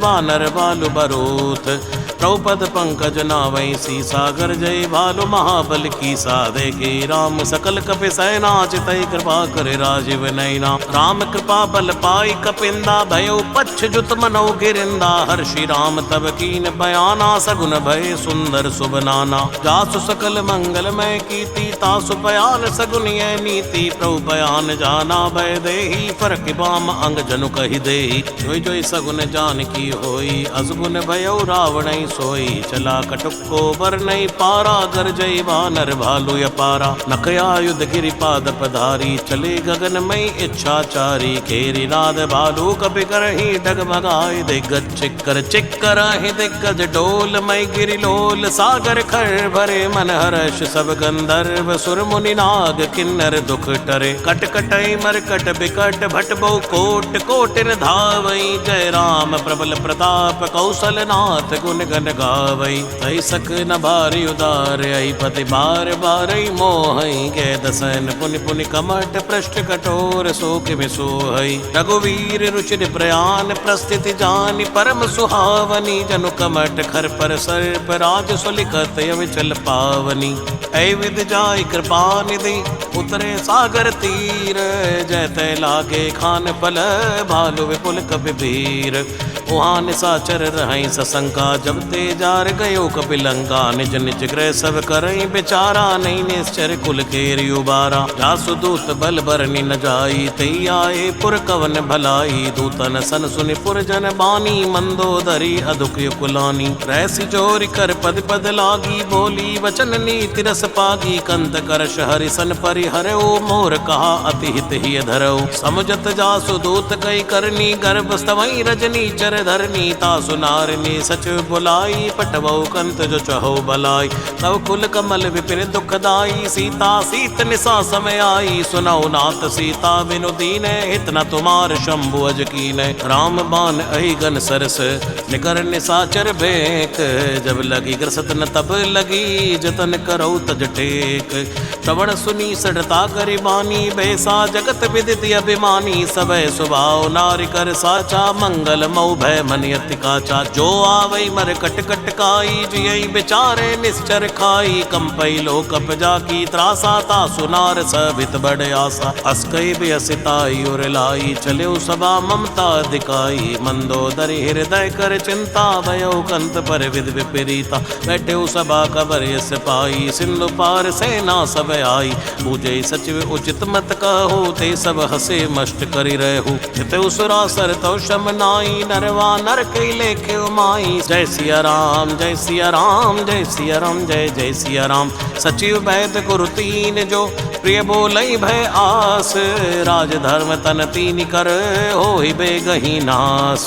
बानर बालु बरोथ। द्रौपद पंकज नावै सीसा, गर्जय भालु महाबल की सा। देखे राम सकल कपि सैना, चितई कृपा करे राजीव नैना। राम कृपा बल पाई कपिंदा, भयो पच्छ जुत मनौ गिरिंदा। हर्षि राम तब कीन बयाना, सगुन भय सुंदर शुभ नाना। जासु सकल मंगलमय कीर्ति, तासु बयान सगुन ये नीति। प्रभु बयान जाना भय देहि, फरक बाम अंग जनु कहि देहि। जोई जोई सगुन जान की होई, असगुन भयो रावण सोई। चला कटुको बर नहीं पारा, गरजई वानर भालु अपारा। नखयायुध गिरिपाद पधारी, चले गगन मई इच्छाचारी। केरी नाद भालु कपि करहि, डगमगाए दिग्गज चिक्कर। चिक्कर ही दिग्गज डोल, मई गिरिलोल। सागर खर भरे मन हर्ष, सब गंधर्व सुर मुनि नाग किन्नर दुख टरे। कट कटई मरकट बिकट, भट बहु कोट कोटिन धावई। जय राम प्रबल प्रताप, कौशल नाथ गुण गण गावई। तई सक न भारी उदार, आई पति बार बारई मोहई। गे दसन पुनि पुनि कमट, पृष्ठ कठोर शोक में सोहई। रघुवीर रुचिर प्रयान, प्रस्थिति जानि परम सुहावनी। जनु कमट खर पर सर्प, राज सुलिखत अविचल पावनी। ऐ विद जाय कृपा निधि, उतरे सागर तीर। जयते लागे खान पल, भालु विपुल कपि भीर। वहाँ निशाचर रहई सशंका, जब ते जार गयो कपिलंका। निज निज गृह सब करई बेचारा, नहीं निश्चर कुल केरि उबारा। जासु दूत बल बरनी न जाई, तई आए पुर कवन भलाई। दूतन सन सुनि पुर जन बानी, मंदोदरी अदुक कुलानी। रैसी जोर कर पद पद लागी, बोली वचन नीति रस पागी। कंत करश हरिसन परिहरऊ, मोर कहा अति हित ही धरऊ। समुझत जासु दूत कई करनी, गर्भ स्तवई रजनी चर धरनी। तासु नारनी सच बुलाई, पटवऊ कंत जो चहो बलाई। तव कुल कमल विपिन दुखदाई, सीता सीत निशा समय आई। सुनौ नाथ सीता बिनु दीनै, हित न तुमार शंभु अज कीनै। राम बान अहि गन सरस, निकर निशाचर भेक। जब लगी ग्रसत न तब लगी, जतन करौ तज टेक। श्रवण सुनी सडता करि बानी, बैसा जगत विदित अभिमानी। सबय स्वभाव नारि कर साचा, मंगल मऊ भय मन अति काचा। जो आवै मर कट कट काई, जियई बेचारे निश्चर खाई। कंपई लोक अपजा की त्रासा, तासु नार सभित बड़ आसा। अस्कई बेअसिताई उर लाई, चलेउ सभा ममता दिखाई। मंदोदरी हृदय कर चिंता, भयो कंत पर विद विपरीता। बैठेउ सभा कबर यस पाई, सिंधु पार सेना सब आई। पूजै सचिव उचित मत कहो, ते सब हसे मष्ट करि रहु। हितउ सुरासर तौ शम नाई, नरवा नर कई लेखे उमाई। जय सिया राम जय सिया राम, जय सिया राम जय जय सिया राम। सचिव वैद गुरु तीन जो, प्रिय बोलई भय आस। राज धर्म तन तीन कर, होई बेगहि नास।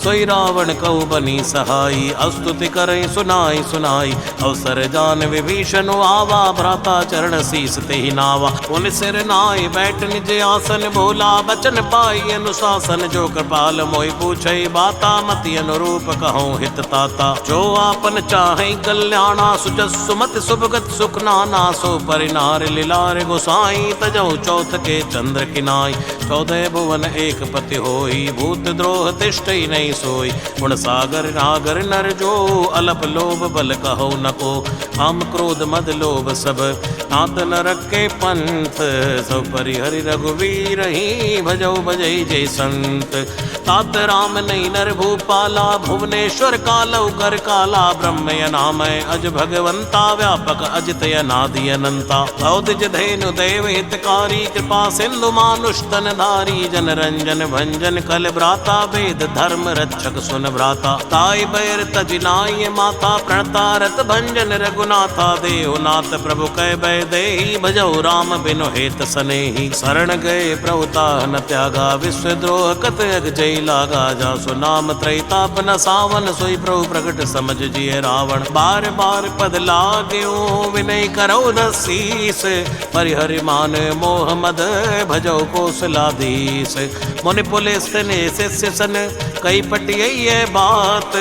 सोई रावण कहु बनी सहाई, अस्तुति करई सुनाई सुनाई। अवसर जान विभीषण आवा, भ्राता चरण शीस तेहि नावा। उन सिर नाय बैठ निज आसन, भोला बचन पाई अनुशासन। जो कृपाल मोहि पूछई बाता, मति अनुरूप कहूँ हित ताता। जो आपन चाहे कल्याणा, सुजस सुमति सुभगत सुख नाना। सो परिनार लीलार गोसाई, तजौ चौथ के चंद्र किनाई। 14 भुवन एक पति होई, भूत द्रोह तिष्ठई नहीं सोई। गुण सागर नागर नर जो, अलप लोभ बल कहो नको। काम क्रोध मद लोभ सब, नात न रखे पंथ। सब परिहरि रघुवीर ही, भजौ भजई जय संत। तात राम नहीं नर भूपाला, भुवनेश्वर कालौ कर काला। ब्रह्म नामय अज भगवंता, व्यापक अजित अनादि अनंता। औदिज धेनु देव हितकारी, कृपा सिंधु मानुष तन धारी। जन रंजन भंजन कल भ्राता, वेद धर्म रक्षक सुन भ्राता। ताई बैर तजिनाय माता, प्रणता रत भंजन रघुनाथा। देवनाथ प्रभु कै बै देहि, भजौ राम बिनु हेत सनेहि। शरण गए प्रभु ताह न त्यागा, विश्वद्रोह कत अग जय लागा। जासु नाम त्रैताप न सावन, सोई प्रभु प्रकट समझ जिय रावण। बार बार पद लाग्यो, विनय करौ दसीस। हरि मान मोह मद भजो कौशलाधीश। मुनि पुलिस ने शिष्य सन कई पटिय ये बात,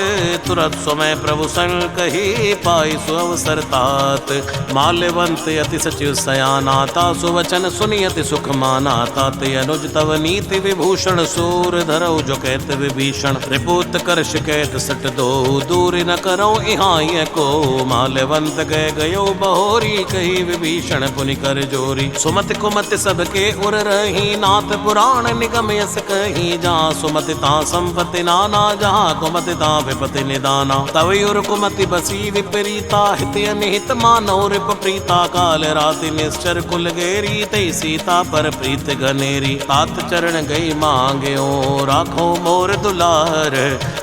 तुरंत समय प्रभु संग कही पाई सुअवसर तात। माल्यवंत अति सचिव सयानाता सुवचन सुनि अति सुख माना। तात अनुज तव नीति विभूषण सूर धरौ जो कहत विभीषण। रिपुत कर्ष कहत सट दो दूर न करो इहाय को। माल्यवंत गए गयो बहोरी कही विभीषण पुनि कर जोरी। सुमति कुमति सबके उर रही नाथ पुराण निगम यस कही। जहाँ सुमति ता संपत्ति नाना जहाँ कुमति ता विपति निदाना। तव उर कुमति बसी विपरीता हित अनिहित मानव रिप प्रीता। काल राति निश्चर कुल गेरी तई सीता पर प्रीत घनेरी। तात चरण गई मांग्यो राखो मोर दुलार।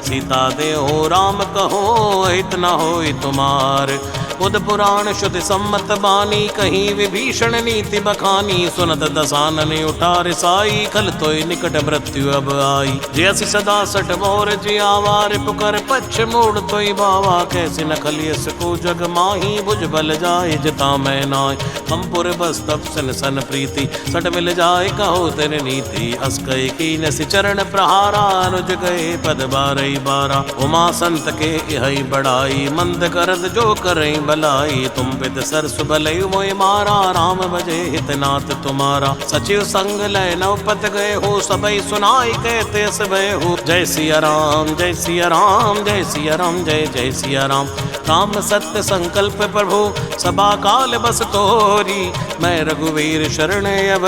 सीता देहो राम कहो हित न होई तुमार। बुध पुराण शुद्ध सम्मत बानी कहीं विभीषण नीति बखानी। सुनत दसानन उठार साई खल तोय निकट मृत्यु अब आई। जैसी सदा सठ मोर जियावार पुकर पक्ष मोड़ तोय बावा। कैसे न खलियस को जग माही भुज बल जाए जता मैं नाय। हम पुर बस तप सन सन प्रीति सट मिल जाए कहो तेरे नीति। अस कई कीन सि चरण प्रहारा अनुज गए पद बारई बारा। उमा संत के यही बड़ाई मंद करद जो करई भलाई। तुम पित सरस भलई मोय मारा राम भजे हितनाथ तुम्हारा। सचिव संग लय नवपत गए हो सबई सुनाई कहते सबय हो। जय सिया राम जय सिया राम जय सिया राम जय जय सिया राम। राम सत्य संकल्प प्रभु सभा काल बस तोरी। मैं रघुवीर शरण अब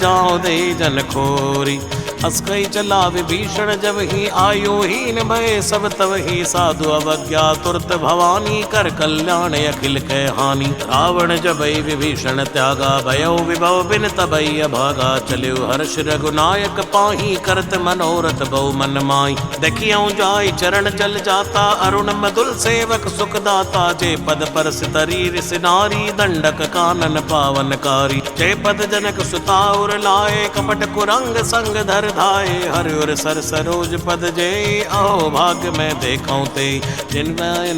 जाओ दे जन खोरी। हस कई चला विभीषण जब ही आयुहीन भय सब तब ही। साधु अवज्ञा तुरत भवानी कर कल्याण अखिल कै हानि। रावण जबई विभीषण त्यागा भयो विभव बिन तबई अभागा। चलियो हर्ष रघुनायक पाही करत मनोरथ बहु मन माई। देखियो जाय चरण जल जाता अरुण मधुल सेवक सुखदाता। जे पद पर सितरी सिनारी दंडक कानन पावनकारी। जे पद जनक सुताउर लाए कपट कुरंग संग धर धाये। हरि उर सर सरोज पद जय आओ भाग्य में देखौं ते। जिन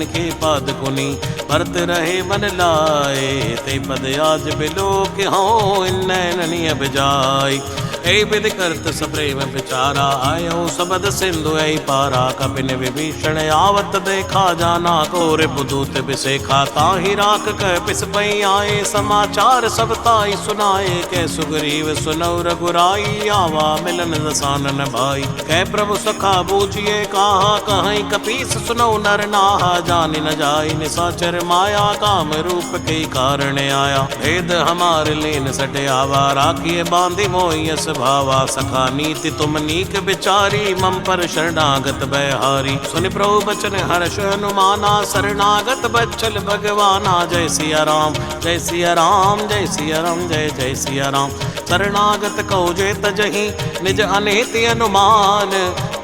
के पाद कुनी परत रहे मन लाए। ते पद आज बिलो के हों इन नैननी अब जाय। ऐ विधि करत सप्रेम विचारा आयो सबद सिंधु ऐ पारा। कपिन विभीषण आवत देखा जाना कोरे बुदूत बिसेखा। ताहि राख कह पिस पई आए समाचार सब ताई सुनाए। कै सुग्रीव सुनौ रघुराई आवा मिलन दसानन भाई। कै प्रभु सखा बूझिए कहा कहीं कपीस सुनौ नर नाहा। जान न जाय निसाचर माया काम रूप के कारण आया। भेद हमार लीन सट आवा राखिए बांधि मोयस भावा। सखा नीति तुम नीक विचारी मम पर शरणागत बहारी। सुनि प्रभु बचन हर्ष हनुमाना शरणागत बच्चल भगवाना। जय सिया राम जय सिया राम जय सिया राम जय जय सिया राम। शरणागत कहो जे तजहि निज अनेति अनुमान।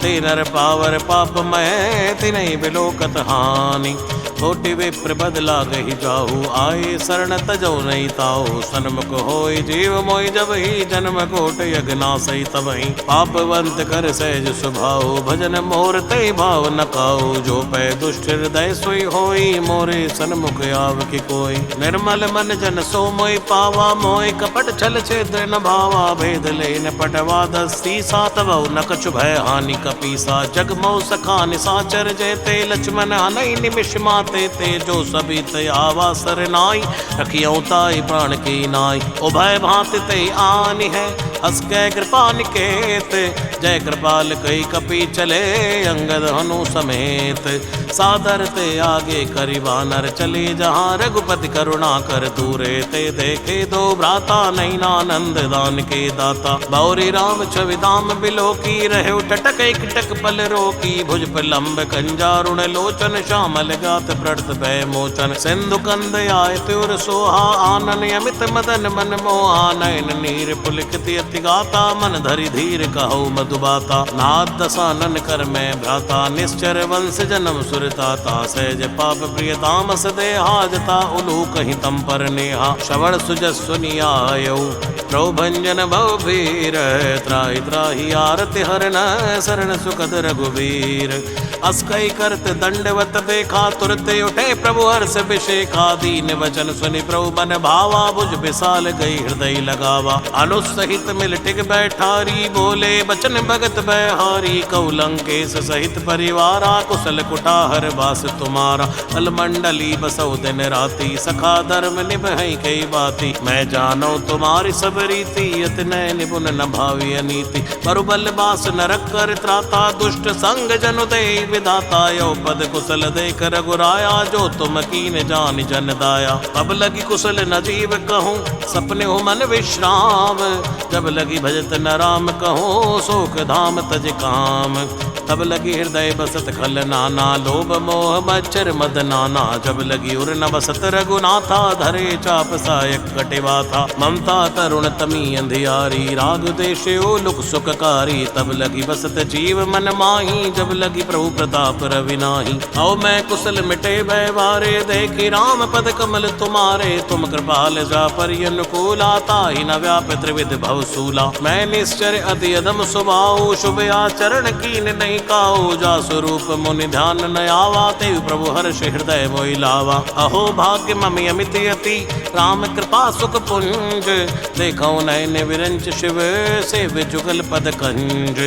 ते नर पावर पाप मैं तिनहि बिलोकत हानि। कोटि विप्र बदला गही जाहू आए शरण तजो नहीं ताऊ। सन्मुख होय जीव मोय जब ही जन्म कोट यज्ञना सही तब ही। पापवंत कर सहज स्वभाव भजन मोर तय भाव न काऊ। जो पै दुष्ट हृदय सोई होई मोरे सन्मुख आव की कोई। निर्मल मन जन सो मोय पावा मोय कपट छल छेद न भावा। भेद ले न पटवा दस्ती सातव न कछु भय हानि कपीसा। जग मो सखा निसाचर जयते लक्ष्मण हनई निमिष मात। ते जो सभी ते आवा सरनाई रखियो ताई प्राण की नाई। उभय भांति ते आनि है हस कै कृपा निकेत। जय कृपाल कई कपि चले अंगद हनु समेत। सादर ते आगे करि वानर चले जहाँ रघुपति करुणा कर दूरे। ते देखे दो भ्राता नैनानंद दान के दाता। बौरी राम छवि दाम बिलो की रहे टटक एक टक पल रोकी। भुज लंब कंजारुण लोचन श्यामल गात प्रत भय मोचन। सिंधु कंद आय त्योर सोहा आनन अमित मदन मन मोहा। नयन नीर पुलकित अति गाता मन धरि धीर कहो मधुबाता। नाथ दसानन कर मैं भ्राता निश्चर वंश जन्म सुरताता। सहज पाप प्रिय तामस देहाजता उलू कहीं तम पर नेहा। श्रवण सुजस सुनियायो प्रभंजन भव भीर। त्राहि त्राहि आरति हरण शरण सुखद रघुवीर। अस कई करत दंडवत देखा, तुरते उठे प्रभु हर्ष विशेखा। दीन वचन सुनि प्रभु मन भावा, भुज विशाल गई हृदय लगावा। अनुसहित मिल टिक बैठारी, बोले बचन भगत बहारी। कौ लंकेश सहित परिवारा, कुशल कुटाहर बास तुम्हारा। अलमंडली बसौ दिन राती, सखा धर्म निभई कई बाती। मैं जानो तुम्हारी सब रीति, अति नय निपुण न भावी अनीति। बरुबल बास नरक कर त्राता, दुष्ट संग जनु दे विधाता। यो पद कुशल देख रघुराया, जो तुम कीन जान जन दाया। अब लगी कुशल न जीव कहूँ, सपने हो मन विश्राम। जब लगी भजत न राम कहूँ, शोक धाम तज काम। तब लगी हृदय बसत खल नाना, लोभ मोह मच्छर मद नाना। जब लगी उर न बसत रघुनाथा, धरे चाप सायक कटिवा था। ममता तरुण तमी अंधियारी, राग देश लुक सुखकारी। तब लगी बसत जीव मन माही, जब लगी प्रभु प्रताप रवि नाही। आओ मैं कुशल मिटे व्यवहारे, देखी राम पद कमल तुम्हारे। तुम कृपाल जा पर अनुकूला, ताहि न व्याप त्रिविध भवसूला। मैं निश्चर अति अदम स्वभाव, शुभ आचरण कीन नहीं काऊ। जा स्वरूप मुनि ध्यान न आवा, तेव प्रभु हर्ष हृदय मोहि लावा। अहो भाग्य मम अमित अति, राम कृपा सुख पुंज। देखो नयन विरंच शिव, सेव जुगल पद कंज।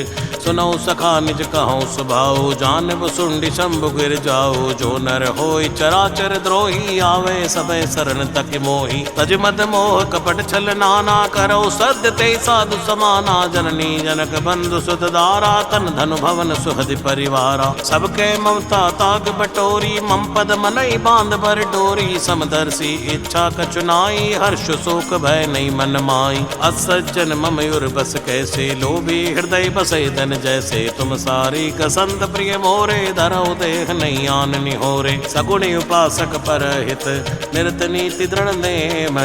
सुनौ सखा निज कहूँ स्वभाव, जानब सुंडि शंभु गिर जाओ। जो नर होय चराचर द्रोही, आवे सबे शरण तक मोही। तज मद मोह कपट छल नाना, करौ सद्य ते साधु समाना। जननी जनक बंधु सुत दारा, तन धनु भवन सुहद परिवारा। सबके ममता ताग बटोरी, मम पद मनई बांध बर डोरी। समदर्शी इच्छा कचुनाई, हर्ष शोक भय नहीं मन माई। असज्जन मम युर बस कैसे, लोभी हृदय बसे धन जैसे। तुम सारी कसंत प्रिय मोरे, धरौ देह नहीं आन निहोरे। सगुणी उपासक परहित, निरत नीति दृढ़ नेम।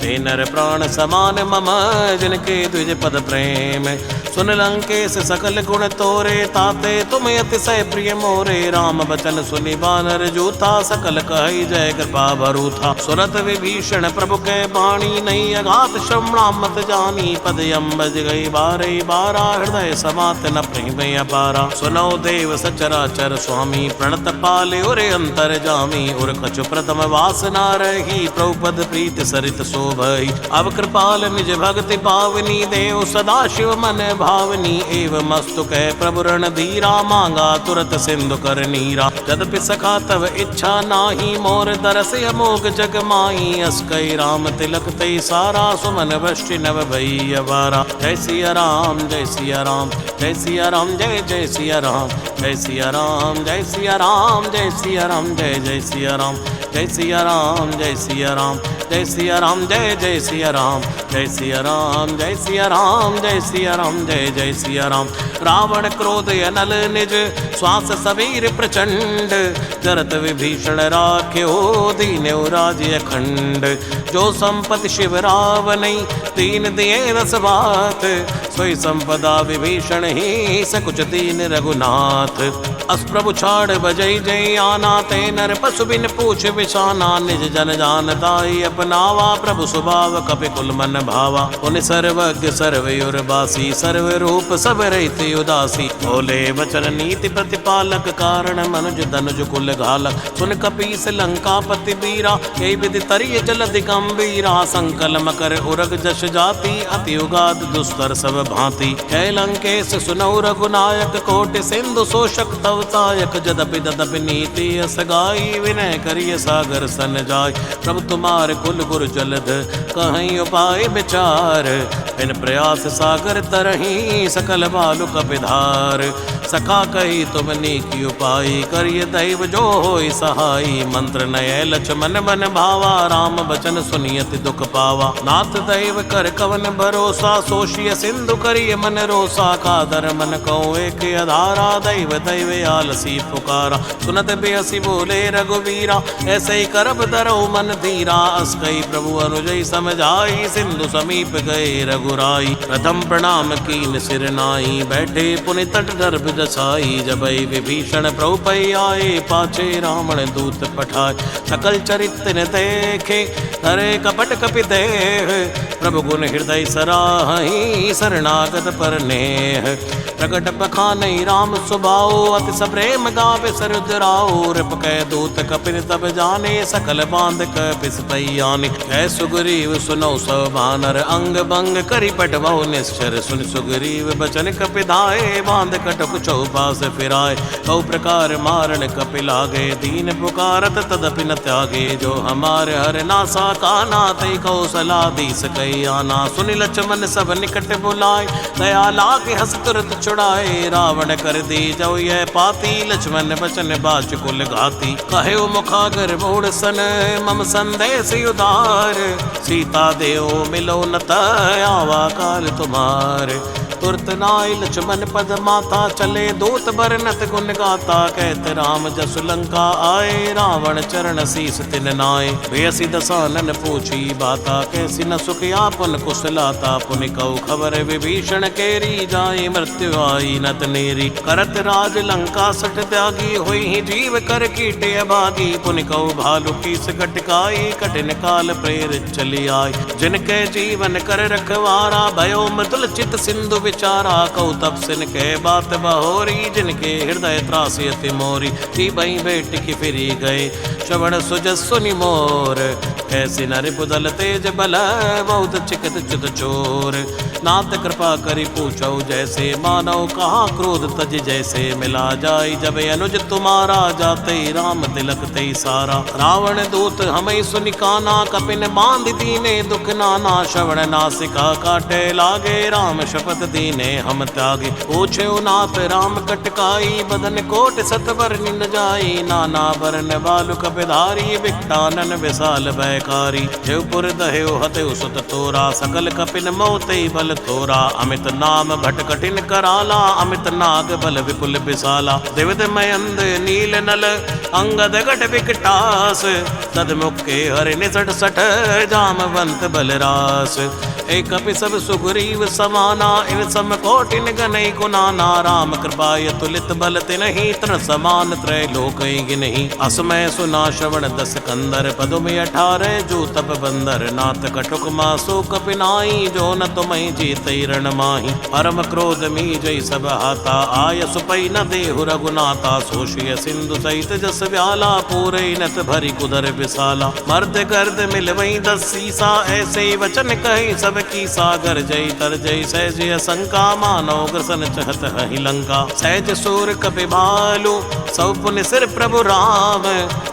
ते नर प्राण समान मम, जिनके द्विज पद प्रेम। सुन लंकेश सकल गुण तोरे, ताते तुम अतिशय प्रिय मोरे। राम बचन सुनि बानर जूथा, सकल कहि जय कृपा भरूथा। सुरत विभीषण प्रभु के बाणी, नहीं अघात श्रवणा मत जानी। पद अम्बज गई बारे बारा, हृदय समात न प्रेम अपारा। सुनो देव सचराचर स्वामी, प्रणत पाले उरे अंतर जामी। उर कछु प्रथम वासना रही, प्रभु पद प्रीत सरित शोभई। अब कृपाल निज भक्ति पावनी, देव सदा शिव मन भावनी। एव मस्तु कह प्रभु रण धीरा, मांगा तुरत सिंधु कर नीरा। यद्यपि सखा तव इच्छा नाही, मोर दरस अमोघ जग माही। अस कई राम तिलक तई सारा, सुमन वृष्टि नव भई अवारा। जय सिया राम जय सिया राम, जय सिया राम जय जय सिया राम। जय सिया राम जय सिया राम, जय सिया राम जय जय सिया राम। जय सिया राम जय सिया राम, जय सिया राम जय जय सिया राम। जय सिया राम जय सिया राम, जय सिया राम जय जय सिया राम। रावण क्रोध अनल निज, श्वास सबीर प्रचंड। जरत विभीषण राख्यो, दीन्यो राज्य अखंड। जो संपत्ति शिव रावनै, तीन दिए दस बात। सोई संपदा विभीषण ही, सकुच दीन रघुनाथ। अस प्रभु छाड़ बजई जय आना, ते नर पशु बिन पूछ विशाना। निज जन जानताई अपनावा, प्रभु स्वभाव कपि कुल मन भावा। उन सर्वज्ञ सर्वयुर बासी, सर्व रूप सब रहित उदासी। बोले वचन नीति प्रतिपालक, कारण मनुज धनुज कुल घालक। सुन कपीस लंकापति बीरा, कई विधि तरिय जलधि गंभीरा। संकल मकर उरग जश जाति, अति उगाद दुस्तर सब भांति। कै लंकेश सुनौ रघुनायक, कोटि सिंधु शोषक तव सायक। जदपि तदपि नीति असगाई, विनय करिय सागर सन जाय। प्रभु तुम्हार कुल गुर जलध, कहीं उपाय विचार। बिन प्रयास सागर तरही, सकल बालु कपिधार। सखा कही तुम नीकी उपाय, करिय दैव जो होय सहाई। मंत्र नय लक्ष्मण मन भावा, राम बचन सुनियति दुख पावा। नाथ दैव कर कवन भरोसा, सोशिय सिंधु करिय मन रोसा। कादर मन कहो एक आधारा, दैव दैव आलसी पुकारा। सुनत बेहसी बोले रघुवीरा, ऐसे ही करब दरो मन धीरा। अस कई प्रभु अनुजय समझाई, सिंधु समीप गए रघुराई। प्रथम प्रणाम कीन सिर नाई, बैठे पुनि तट दर्भ जसाई। जबई विभीषण प्रभु पै आए, पाछे रावण दूत पठाए। सकल चरित्र न देखे, हरे कपट कपि देह। प्रभु गुण हृदय सराहि, शरणागत पर नेह। प्रगट बखानहि राम सुभाऊ, अति सप्रेम गावे सरुद्राऊ। रिप कै दूत कपिन तब जाने, सकल बांध कपिस पैयाने। कै सुग्रीव सुनौ सब बानर, अंग भंग करि पटवौ निश्चर। सुन सुग्रीव बचन कपि धाये, बांध कटक चौपास फिराए। कौ प्रकार मारण कपि लागे, दीन पुकारत तदपि न त्यागे। जो हमारे हर नासा काना, तै कौशलाधीश कई आना। सुनि लक्ष्मण सब निकट बुलाए, दया लागे हस तुरत छुड़ाए। रावण कर दी जो यह पाती, लक्ष्मण बचन बाच कुल घाती। कहे मुखागर मूढ़ सन, मम संदेश उदार। सीता देव मिलो न आवा काल तुम्हारे। तुरत नाय लक्ष्मण पद माता, चले दूत बरनत गुण गाता। कहते राम जसु लंका आए, रावण चरण शीस तिन नाय। बेसी दसानन पूछी बाता, कैसी न सुख आपन कुशलाता। पुनि कौ खबर विभीषण केरी, जाए मृत्यु आई नत नेरी। करत राज लंका सठ त्यागी, हुई ही जीव कर कीटे अभागी। पुनि कौ भालु कीस कटकाई, कठिन काल प्रेर चली आई। जिनके जीवन कर रखवारा, भयो मृदुल चित सिंधु विचारा। कौ तब सिन के बात बहोरी, जिनके हृदय त्रासी अति मोरी। ती बई बेट की फिरी गए, श्रवण सुजस सुनि मोर। कैसी नर पुदल तेज बल, बहुत चिकत चित चोर। नाथ कृपा करी पूछो जैसे, मानव कहाँ क्रोध तज जैसे। मिला जाई जब अनुज तुम्हारा, जाते राम तिलक ते सारा। रावण दूत हमें सुनि काना, कपिन बांध दीने दुख नाना। श्रवण नासिका काटे लागे, राम शपथ दीने हम त्यागे। पूछे नाथ राम कटकाई, बदन कोट सतवर निन जाई। नाना वरन बालु कपिधारी, विकटानन विशाल भयकारी। देवपुर दहेव हतेव सुत तोरा, सकल कपिन मोते बल तोरा। अमित नाम भट कठिन कराला, अमित नाग बल विपुल विशाला। दिविद मयंद नील नल, अंगद गट विकटास। तदमुख के हरि निसट सठ, जामवंत बलरास। एक कपि सब सुग्रीव समाना, इन सम कोटिन गनई गुनाना। राम कृपाय तुलित बल तिनहि, तन समान त्रय लोक गिनहि। असमय सुना श्रवण दस कंदर, पदुम 18 जो तप बंदर। नाथ कटुक मासो कपिनाई, जो न तुमहि जीतई रण माही। परम क्रोध मी जय सब हाथा, आय सुपई न देहु रघुनाथा। सोशिय सिंधु सहित जस व्याला, पूरे नत भरी कुदर विशाला। मर्द गर्द मिलवई 10 सीसा, ऐसे वचन कही सब की। सागर जय तर जय सहज शंका, मानव ग्रसन चहत हहि लंका। सहज सूर कपि भालु, सब पुनि सिर प्रभु राम।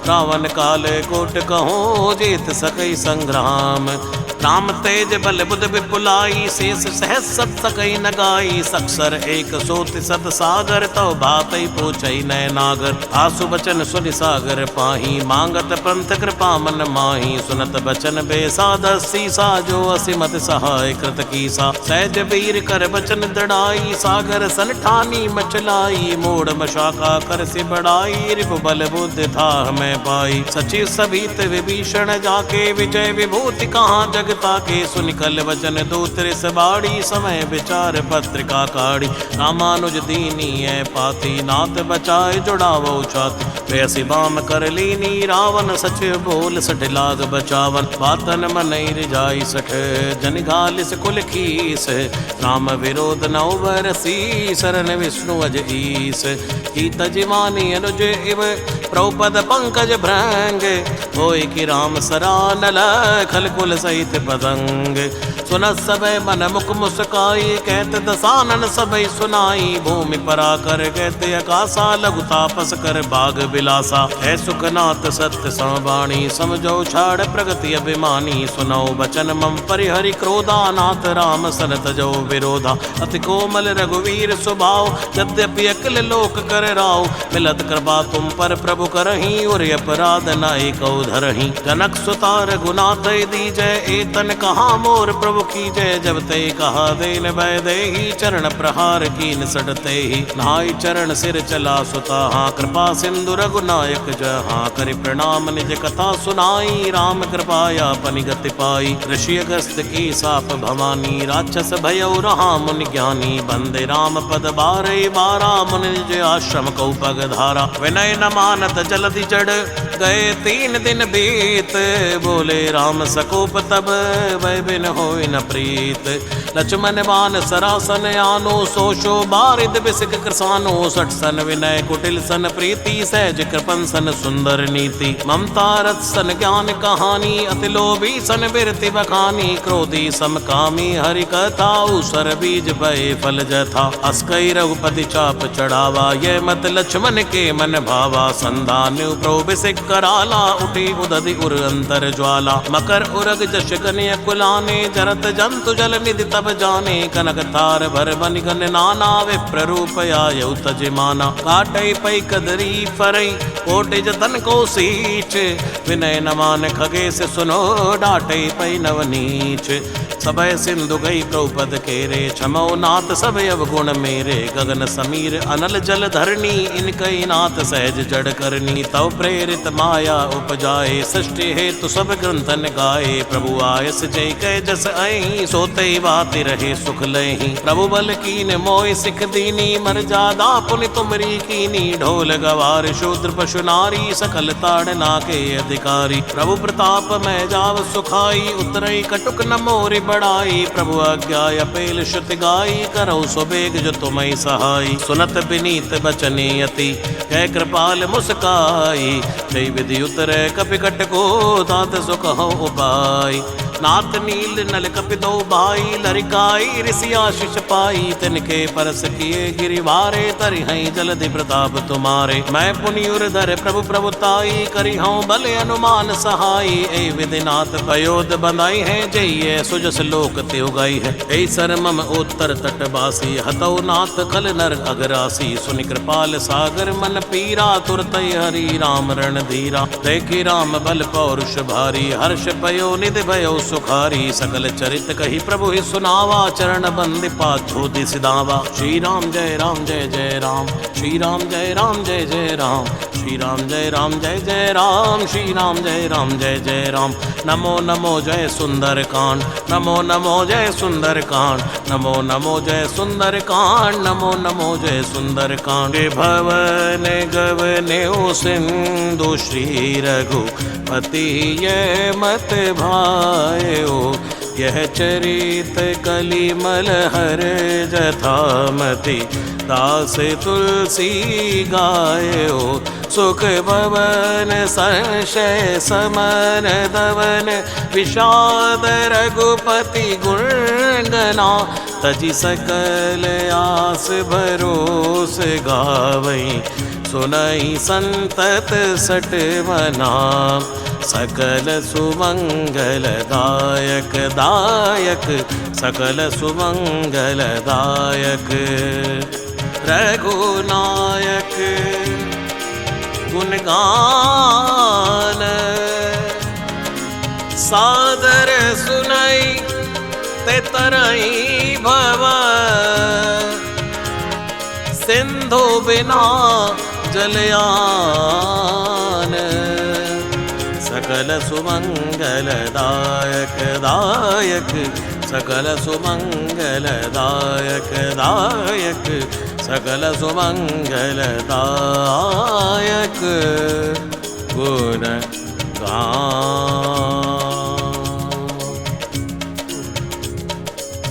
रावण काल कोट कहूँ, जीत सकई संग्राम। राम तेज बल बुध विपुलाई, शेष सहस सत सकई न गाई। सक्सर एक सोति सत सागर, तव भातई पूछई नय नागर। आसु बचन सुनि सागर पाही, मांगत पंथ कृपा मन माही। सुनत बचन बेसाद सीसा, जो असिमत सहाय कृत कीसा। सहज वीर कर बचन दृढ़ाई, सागर सन ठानी मचलाई। मोड़ मशाका कर से बढ़ाई, रिपु बल बुद्धि था मैं पाई। सचिव सभीत विभीषण जाके, विजय विभूति कहाँ जग ताके। सुनिकल वचन दूत रिस बाड़ी, समय विचार पत्रिका काढ़ी। रामानुज दीनी है पाती, नाथ बचाए जुड़ावो छाती। वैसी बाम कर लीनी, रावण सचिव बोल सठ लाग बचावन। बातन मनई रिजाई सठ, जन घालिस कुल खीस। राम विरोध नौ बरसी, शरण विष्णु अज ईस। की तजमानी अनुज इव, प्रभुपद पंकज भृंग। होय कि राम सरानल, खल कुल सहित पतंग। सुनत सबय मन मुख मुस्काई, कहत दसानन सबय सुनाई। भूमि परा कर कहते आकाशा, लघु तापस कर बाग बिलासा। है सुखनाथ सत्य समवाणी, समझो छाड़ प्रगति अभिमानी। सुनो बचन मम परिहरि क्रोधा, नाथ राम सन तजो विरोधा। अति कोमल रघुवीर स्वभाव, यद्यपि अकिल लोक कर राव। मिलत कृपा तुम पर प्रभु करही, और अपराध नाई कौ धरही। जनक सुता रघुनाथ दीजय, एतन कहा मोर प्रभु प्रभु की जय जब ते कहा देन भय देहि चरण प्रहार कीन सटते ही नहाई चरण सिर चला सुता कृपा सिंधु रघुनायक जहाँ करि प्रणाम निज कथा सुनाई राम कृपाया पनिगति पाई ऋषि अगस्त की साप भवानी राक्षस भयउ रहा मुनि ज्ञानी बंदे राम पद बारे बारा मुनि निज आश्रम कौ पग धारा विनय न मानत जलधि जड़ गए 3 दिन बीत बोले राम सकोप तब वै बिन होय न प्रीत लक्ष्मण बान सरासन आनो सोशो बारिद बिसिक कृसानो सठ सन विनय कुटिल सन प्रीति सहज कृपन सन सुंदर नीति ममता रथ सन ज्ञान कहानी अति लोभी सन बिरति बखानी क्रोधी समकामी हरि कथा उसर बीज भय फल जथा अस्कई रघुपति चाप चढ़ावा ये मत लक्ष्मण के मन भावा संधान प्रोबिसिक कराला उठी उदधि उर अंतर ज्वाला मकर उरग जश कन्या कुलाने जरत जंतु जल निधि तब जाने कनक तार भर बन गन नाना विप्र रूप आयु तजमाना काटई पई कदरी फरई कोटि जतन को सीच विनय न मान खगेश सुनो डाटई पई नवनीच सबय सिंधु गई प्रभुपद केरे क्षमो नाथ सब अवगुण मेरे गगन समीर अनल जल धरणी इनकई नाथ सहज जड़ करनी तव प्रेरित माया उपजाए सृष्टि हेतु सब ग्रंथन गाए प्रभु आयस जय कै जस आई सोते बात रहे सुख लही प्रभु बल कीन मोय सिख दीनी मर जादा पुनि तुमरी कीनी ढोल गवार शूद्र पशु नारी सकल ताड़ना के अधिकारी प्रभु प्रताप मैं जाव सुखाई उतरई कटुक न मोरि बड़ाई प्रभु आज्ञा अपेल श्रुति गाई करौ सुबेग जो तुम्हें सहाई सुनत विनीत बचने अति कह कृपाल मुस्काई जय विधि उतरे कपिकट को तात सुख उपाय नाथ नील नल कपितो भाई लरिकाई ऋषि आशीष पाई तिनके परस किए गिरिवारे तरि हई जलधि प्रताप तुम्हारे मैं पुनियुर धर प्रभु प्रभुताई करी हूँ बल अनुमान सहाई ए विधिनाथ पयोद बंधाई है जय सुजस लोक त्यो गई है ऐ सर मम उत्तर तटवासी हतौ नाथ खल नर अगरासी सुनि कृपाल सागर मन पीरा तुरत हरि राम रण धीरा देखी राम बल पौरुष भारी हर्ष पयो निधि भयो सुखारी सकल चरित कही प्रभु ही सुनावा चरण बंदि पाछो दिसिदावा श्री राम जय जय राम श्री राम जय जय राम श्री राम जय जय राम श्री राम जय जय राम नमो नमो जय सुंदर कांड नमो नमो जय सुंदर कांड नमो नमो जय सुंदर कांड नमो नमो जय सुंदर कांड भवन गवने सिंधु श्री रघुपति ये मत भायो यह चरित कलिमल हर जथामति दास तुलसी गायो सुख भवन संशय समन दवन विषाद रघुपति गुणगना तजि सकल आस भरोस गावई सुनई संतत सट मना सकल सुमंगल दायक दायक सकल सुमंगल दायक रघुनायक गुणगान सादर सुनई ते तरई भव सिंधु बिना जलयान सकल सुमंगल दायक दायक सकल सुमंगल दायक दायक सकल सुमंगल दायक गुण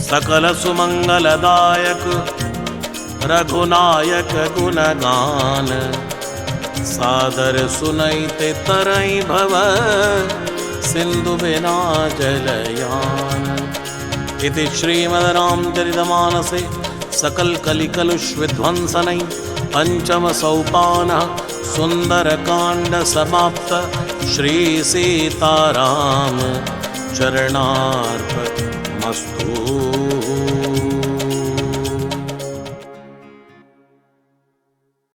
सकल सुमंगल दायक रघुनायक गुणगान सादर सुनैते तरई भव सिंधु बिना जलयान इति श्रीमद् रामचरितमानसे सकल कलिकलुष विध्वंसनै पंचम सोपानः सुंदर कांड समाप्त। श्री सीताराम चरणार्पणमस्तु।